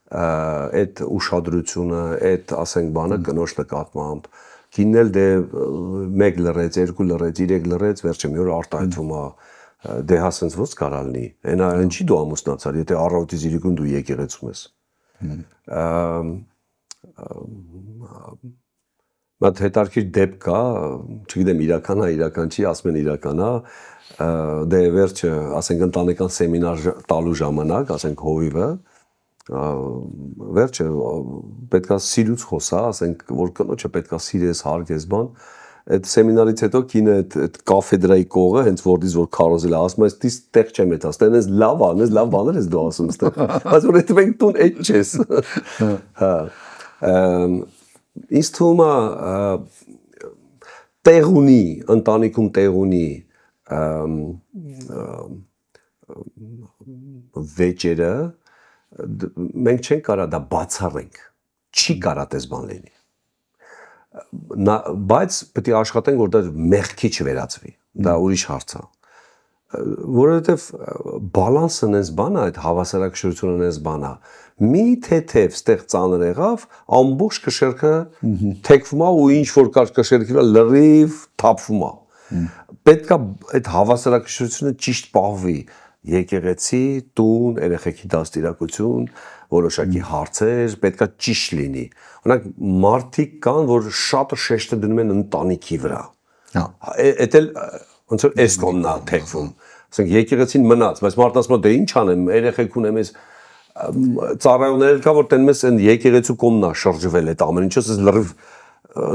այդ ուշադրությունը, այդ, ասենք, բանը կնոջ նկատմամբ։ Կինն էլ դե 1 լռեց, 2 լռեց, 3 լռեց, վերջը մի օր արտահայտվում է, դե հա սենց ոնց կարա լինի։ Այնա ինչի դու ամուսնացար, եթե առավոտից իրիկուն դու եկեղեցում ես։ Մատ հետարքիր դեպք կա, չգիտեմ իրական է, իրական չի, ասում են իրական է, դե վերջը, ասենք ընտանեկան սեմինար տալու ժամանակ, ասենք հովիվը, վերջը պետքա սիրուց խոսա, ասենք, որ կնոջը պետքա սիրես, հարգես բան, այդ սեմինարից հետո կինը այդ կաֆեդրայի կողը, հենց որտից որ քարոզել է, ասում է, «Ստիս տեղ չեմ էտ ասում, այս լավ ան, այս լավ բաներ ես դու ասում ստեղ», բայց որ այդ մենք տուն էտ չես։ Հա։ Ինձ թվում է տեղ ունի, ընտանիքում տեղ ունի վեճերը, մենք չենք կարա դա բացառենք, չի կարա տես բան լինի, բայց պետք է աշխատենք, որ դա մեղքի չվերածվի, դա ուրիշ հարց է, որովհետև բալանսն այս բան է, այդ հավասարակշռությունն այս բան է, մի թեթև ստեղ ծանր եղավ, ամբողջ կշերքը թեքվում է ու ինչ որ կար կշերքի վրա լրիվ թափվում է, պետք է այդ հավասարակշռությունը ճիշտ պահվի, եկեղեցի, տուն, երեխեքի դաստիարակություն, որոշակի հարցեր, պետք է ճիշտ լինի։ Օրինակ մարդիկ կան, որ շատ շեշտը դնում են ընտանիքի վրա։ Էդ էլ ոնց որ էս կողմն է թեքվում։ Ասենք եկեղեցին մնաց, բայց մարդն ասում է դե ինչ անեմ, երեխեք ունեմ ես ծառայողներ կա, որ տենում ես այն եկեղեցու կողմն է շրջվել այդ ամեն ինչը, ես լրիվ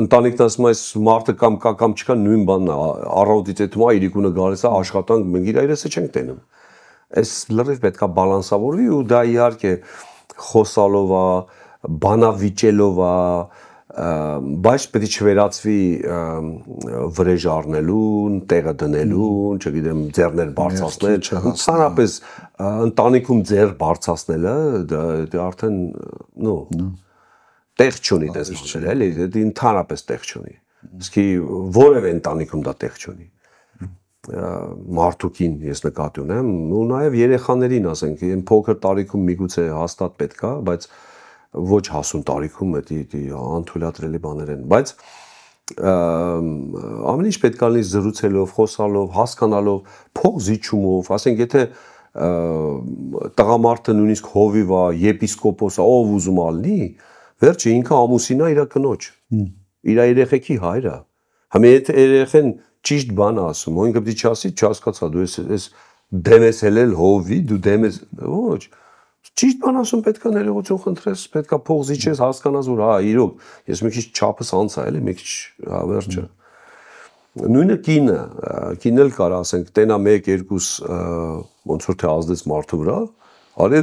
ընտանիքն ասում է այս մարդը կամ կա կամ չկա նույն բանն է, առավոտից հետո մա իրիկունը գալիս է աշխատանք, մենք իր այրեսը չենք տենում։ Այս լրիվ պետքա բալանսավորվի ու դա իհարկե խոսալով է, բանավիճելով է, բայց պետք է չվերածվի վրեժ առնելուն, տեղը դնելուն, չգիտեմ, ձեռներ բարձրացնել, ընդհանրապես ընտանիքում ձեռ բարձրացնելը դա արդեն տեղ չունի տեսնել, էլի, դա ընդհանրապես տեղ չունի։ Իսկ որևէ ընտանիքում դա տեղ չունի։ Մարդուկին ես նկատի ունեմ, ու նաև երեխաներին, ասենք, այն փոքր տարիքում միգուցե հաստատ պետք է, բայց ոչ հասուն տարիքում դա անթույլատրելի բաներ են, բայց ամեն ինչ պետք է լինի զրուցելով, խոսալով, հասկանալով, փող զիջումով, ասենք, եթե տղամարդը նույնիսկ հովիվ է, եպիսկոպոս է, ով ուզում է լինի, վերջը ինքը ամուսինն է իր կնոջ, իր երեխեքի հայրը։ Համի եթե երեխեն ճիշտ բան ասում, ու ինքը պետք է չասի, չհասկացա, դու ես դեմ ես ելել հովի, դու դեմ ես, ոչ, ճիշտ բան ասում պետք է ներողություն խնդրես, պետք է փող զիջես, հասկանաս, որ հա, իրոք, ես մի քիչ չափս անց է, էլի, մի քիչ վերջը։ Նույնը կինը էլ կարա, ասենք, տենա 1-2 ոնց որ թե ազդեց մարդու վրա, արի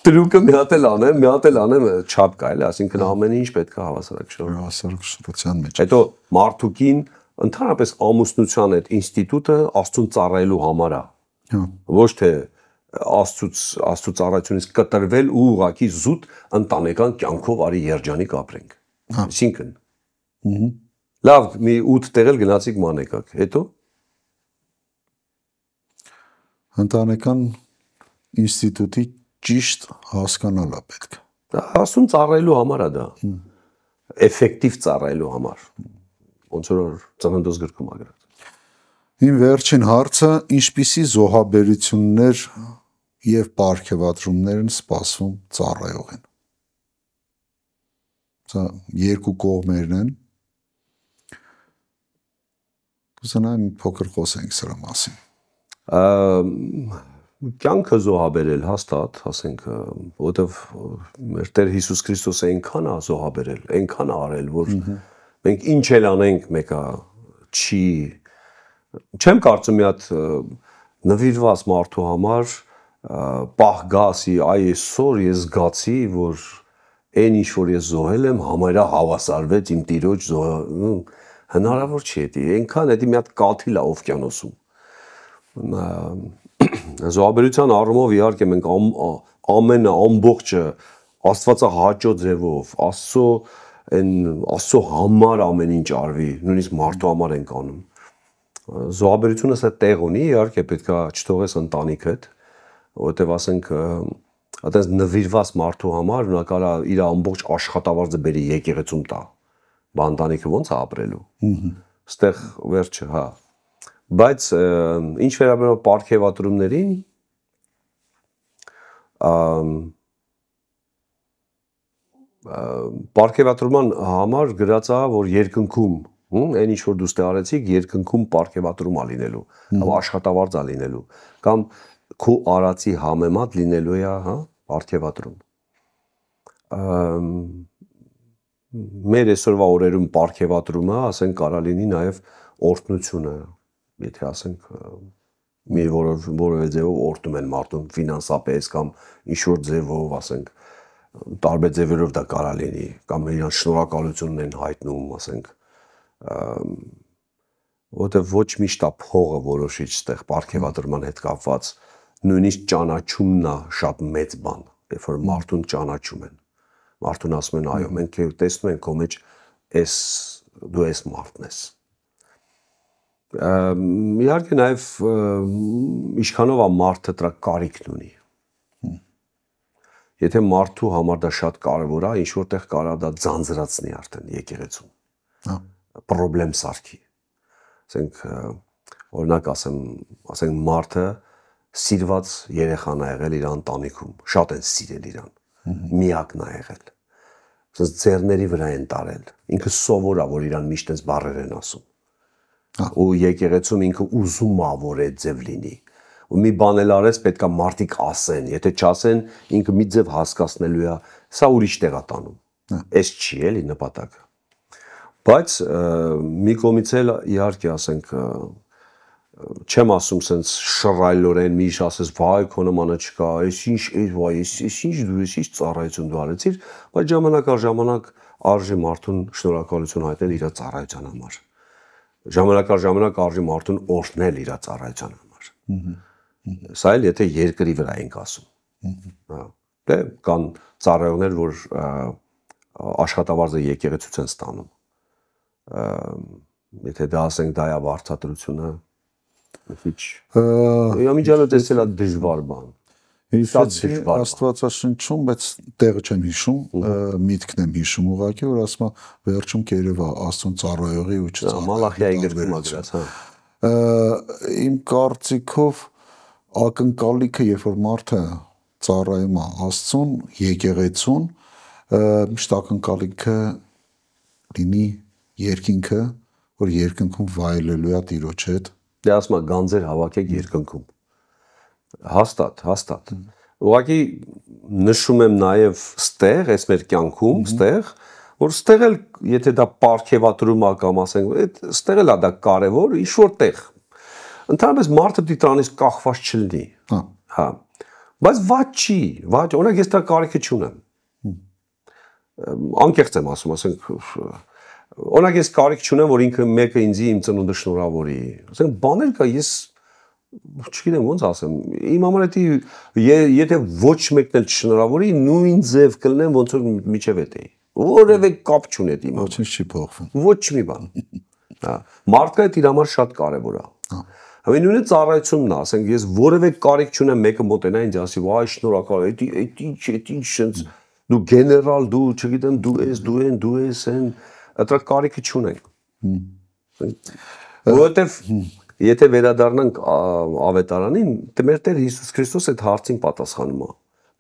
տրուկը մի հատ էլ անեմ, չափ կա, էլի, այսինքն ամեն ինչ պետք է հավասարակշռության մեջ։ Հետո մարդուկին ընդհանրապես ամուսնության այդ ինստիտուտը Աստծուն ծառայելու համար է։ Ոչ թե Աստծո ծառայությունից կտրվել ու ուղղակի զուտ ընտանեկան կյանքով արի երջանիկ ապրենք։ Այսինքն լավ, մի 8 տեղել գնացիք մանեկակ, հետո ընտանեկան ինստիտուտի ճիշտ հասկանալը պետք է։ Դա Աստծուն ծառայելու համար է դա։ Էֆեկտիվ ծառայելու համար։ Ոնց որ ծննդոց գրքում ա գրած։ Իմ վերջին հարցը, ինչպիսի զոհաբերություններ եւ պարգևատրումներ են սպասվում ծառայողին։ Սա երկու կողմերն են։ Կուզենամ փոքր խոսենք սրա մասին։ Կյանքը զոհաբերել հաստատ, ասենք, որովհետև մեր Տեր Հիսուս Քրիստոսը այնքան է զոհաբերել, այնքան է արել, որ մենք ինչ էլ անենք, մեկը չեմ կարծում մի հատ նվիրված մարդու համար պահ գասի, այ այսօր ես զգացի, որ այն ինչ որ ես զոհել եմ, համարյա հավասարվեց իմ տիրոջ հնարավոր չի դա, այնքան դա մի հատ կաթիլ է օվկիանոսում։ Զոհաբերության առումով իհարկե մենք ամենը ամբողջը Աստվածահաճո ձևով, Աստծո համար ամեն ինչ արվի, նույնիսկ մարդու համար ենք անում։ Զոհաբերությունը սա տեղ ունի, իհարկե պետք է չթողես ընտանիքդ, որովհետև ասենք այդպես նվիրված մարդու համար նա կարա իր ամբողջ աշխատավարձը բերի եկեղեցում տա։ Բա ընտանիքը ո՞նց է ապրելու։ Այստեղ վերջը, հա։ Բայց ինչ վերաբերում է պարգևատրումներին, պարգևատրման համար գրած է, որ երկնքում, այն ինչ որ դու ստե արեցիք, երկնքում պարգևատրում է լինելու, աշխատավարձ է լինելու, կամ քո արածի համեմատ լինելու է, հա, պարգևատրում։ Մեր այսօրվա օրերում պարգևատրումը, ասենք, կարա լինի նաև օրհնությունը, եթե ասենք մի որևէ ձևով օրհնում են մարդուն ֆինանսապես կամ ինչ-որ ձևով, ասենք, տարբեր ձևերով դա կարա լինի, կամ իրան շնորհակալությունն են հայտնում, ասենք, որովհետև ոչ միշտ է փողը որոշիչ ստեղ պարգևատրման հետ կապված, նույնիսկ ճանաչումն է շատ մեծ բան, երբ որ մարդուն ճանաչում են, մարդուն ասում են, այո, մենք տեսնում ենք քո մեջ դու ես մարդն ես։ Իհարկե նաև ինչքանով է մարդը դրա կարիքն ունի։ Եթե մարդու համար դա շատ կարևոր է, ինչ որտեղ կարա դա ձանձրացնի արդեն եկեղեցում։ Պրոբլեմ սարքի։ Ասենք օրինակ ասենք մարդը սիրված երեխան է եղել իր ընտանիքում, շատ են սիրել իրան, միակն է եղել։ Ասես ձեռների վրա են տարել։ Ինքը սովոր է, որ իրան միշտ այս բառեր են ասում։ Ու եկեղեցում ինքը ուզում է, որ այդ ձև լինի։ Ու մի բան էլ արես, պետք է մարդիկ ասեն, եթե չասեն, ինքը մի ձև հասկացնելու է, սա ուրիշ տեղ է տանում։ Էս չի էլի նպատակը։ Բայց մի կողմից էլ իհարկե ասենք չեմ ասում սենց շռայլորեն միշտ ասես վայ քո նմանը չկա, այս ինչ, վայ, այս ինչ դու ես, ինչ ծառայություն դու արեցիր, բայց ժամանակ առ ժամանակ արժի մարդուն շնորհակալություն հայտնել իր ծառայության համար։ Ժամանակ առ ժամանակ արժի մարդուն օրհնել իր ծառայության համար։ Սա էլ եթե երկրի վրա ենք ասում։ Դե կան ծառայողներ, որ աշխատավարձը եկեղեցուց են ստանում։ Եթե դա ասենք դա է վարձատրությունը, Յամիջանը տեսել է դժվար բան։ Հիշեցի Աստվածաշնչում, բայց տեղը չեմ հիշում, միտքն եմ հիշում ուղղակի, որ ասում է վերջում կերևա Աստծուն ծառայողի ու չծառայողի։ Մալախիայի գրքում գրած, հա։ Իմ կարծիքով ակնկալիքը, երբ որ մարդը ծառայում է Աստծուն, եկեղեցուն, միշտ ակնկալիքը լինի երկինքը, որ երկնքում վայելելու է Տիրոջ հետ։ Դե ասում է գանձեր հավաքեք երկնքում։ Հաստատ։ Ուղղակի նշում եմ նաև ստեղ, այս մեր կյանքում, ստեղ, որ ստեղ էլ եթե դա պարգևատրում է կամ ասենք, այդ ստեղ էլ է դա կարևոր, ինչ որ տեղ։ Ընդհանրապես մարդը դրանից կախված չլինի։ Հա։ Բայց վատ չի, օրինակ ես դա կարիքը չունեմ։ Անկեղծ եմ ասում, ասենք օրինակ ես կարիք չունեմ, որ ինքը մեկը ինձի իմ ծնունդը շնորհավորի։ Ասենք բաներ կա, ես չգիտեմ ոնց ասեմ, իմ համար եթե ոչ մեկն էլ չշնորհավորի, նույն ձև կլինեմ, ոնց որ միջև էդ էի։ Որևէ կապ չունի այդ իմ համար։ Ոչինչ չի փոխվում։ Ոչ մի բան։ Հա, մարդկա իր համար շատ կարևոր է։ Հավին նույնը ծառայությունն է, ասենք ես որևէ կարիք չունեմ մեկը մոտենա ինձ ասի, «Վայ, շնորհակալ, այդ ինչ sense դու գեներալ, դու, չգիտեմ, դու ես, Ատրա կարիքը չունենք։ Որովհետև եթե վերադառնանք ավետարանին, մեր Տեր Հիսուս Քրիստոս այդ հարցին պատասխանում է,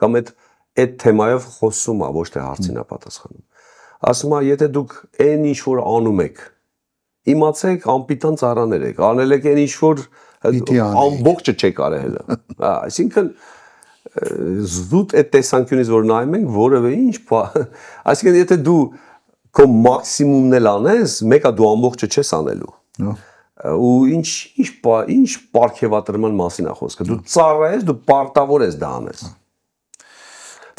կամ այդ թեմայով խոսում է, ոչ թե հարցին է պատասխանում։ Ասում է, եթե դուք այն ինչ որ անում եք, իմացեք անպիտան ծառաներ եք, անել եք այն ինչ որ ամբողջը չեք արել։ Այսինքն զուտ այդ տեսանկյունից որ նայում ենք, որևէ ինչ, այսինքն եթե դու քո մաքսիմումն էլ անես, մեկը դու ամբողջը չես անելու։ Ու ինչ պարգևատրման մասին է խոսքը։ Դու ծառայես, դու պարտավոր ես դա անես։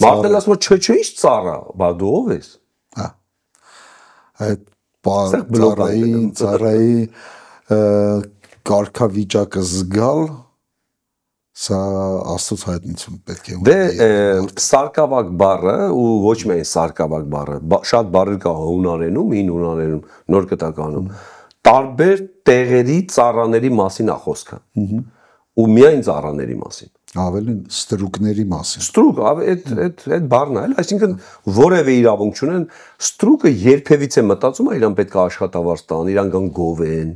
Մարդն էլ ասում է, չէ, ինչ ծառա, բա դու ով ես։ Հա։ Այդ ծառայի կարգավիճակը զգալ սա Աստծո հայտնություն պետք է։ Դե սարկավակ բառը ու ոչ միայն սարկավակ բառը, շատ բառեր կա հունարենում, հին հունարենում, նոր կտականում, տարբեր տեղերի ծառաների մասին է խոսքը։ Ու միայն ծառաների մասին։ Ավելին ստրուկների մասին։ Ստրուկ, այդ բառն է, այսինքն որևէ իրավունք չունեն, ստրուկը երբևիցե մտածում է իրան պետք է աշխատավարձ տան, իրան կան գովեն։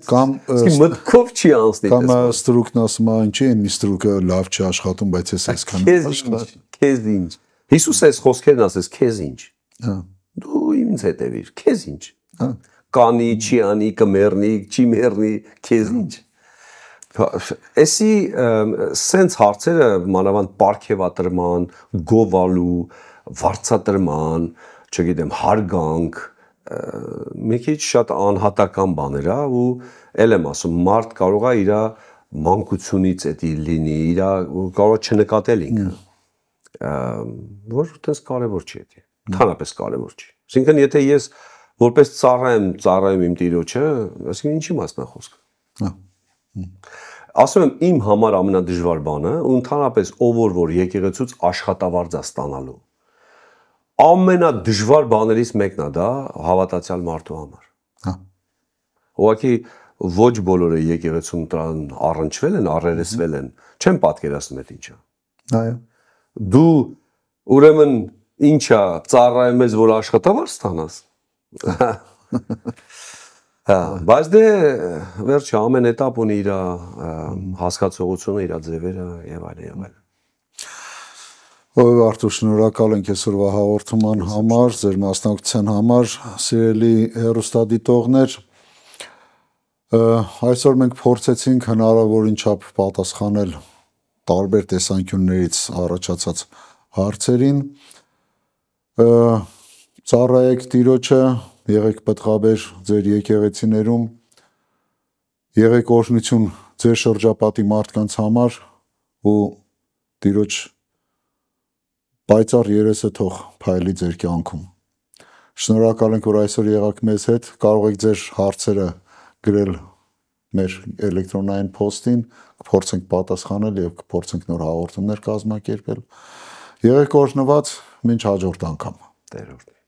Կամ մտքով չի անցնի։ Կամ ստրուկն ասում է, ինչի է մի ստրուկը լավ չի աշխատում, բայց ես այսքան աշխատում։ Քեզ ինչ։ Հիսուս այս խոսքերն ասես, քեզ ինչ։ Դու ինձ հետևիր, քեզ ինչ։ Կանի, չի անի, կմեռնի, չի մեռնի, քեզ ինչ։ Էսի սենց հարցերը մանավանդ պարգևատրման, գովալու, վարձատրման, չգիտեմ, հարգանք մի քիչ շատ անհատական բաներ է ու ել եմ ասում մարդ կարող է իր մանկությունից էդի լինի, իր կարող է չնկատել ինքը, որ այդպես կարևոր չի էդի, ընդհանրապես կարևոր չի։ Այսինքն եթե ես որպես ծառայեմ իմ Տիրոջը, այսինքն ինչի մասն է խոսքը։ Ասում եմ իմ համար ամենադժվար բանը ու ընդհանրապես ով որ եկեղեցուց աշխատավարձ է ստանալու ամենադժվար բաներից մեկն է դա հավատացյալ մարդու համար։ Ուղղակի ոչ բոլորը եկեղեցում դրան առնչվել են, առերեսվել են, չեմ պատկերացնում այդ ինչա։ Այո։ Դու ուրեմն ինչա ծառայում ես որ աշխատավարձ ստանաս։ Բայց դե վերջը ամեն этап ունի իր հասկացողությունը, իր ձևերը եւ այլն։ Ով Արթուր, շնորհակալ ենք այսօրվա հաղորդման համար, ձեր մասնակցության համար, սիրելի հեռուստադիտողներ։ Այսօր մենք փորձեցինք հնարավորին չափ պատասխանել տարբեր տեսանկյուններից առաջացած հարցերին։ Ծառայեք Տիրոջը, եղեք պտղաբեր ձեր եկեղեցիներում Եղեք օրհնություն ձեր շրջապատի մարդկանց համար ու Տիրոջ պայծառ երեսը թող փայլի ձեր կյանքում։ Շնորհակալ ենք, որ այսօր եղաք մեզ հետ, կարող եք ձեր հարցերը գրել մեր էլեկտրոնային փոստին, կփորձենք պատասխանել եւ կփորձենք նոր հաղորդումներ կազմակերպել։ Եղեք օրհնված, մինչ հաջորդ անգամ։ Տեր օրհնի։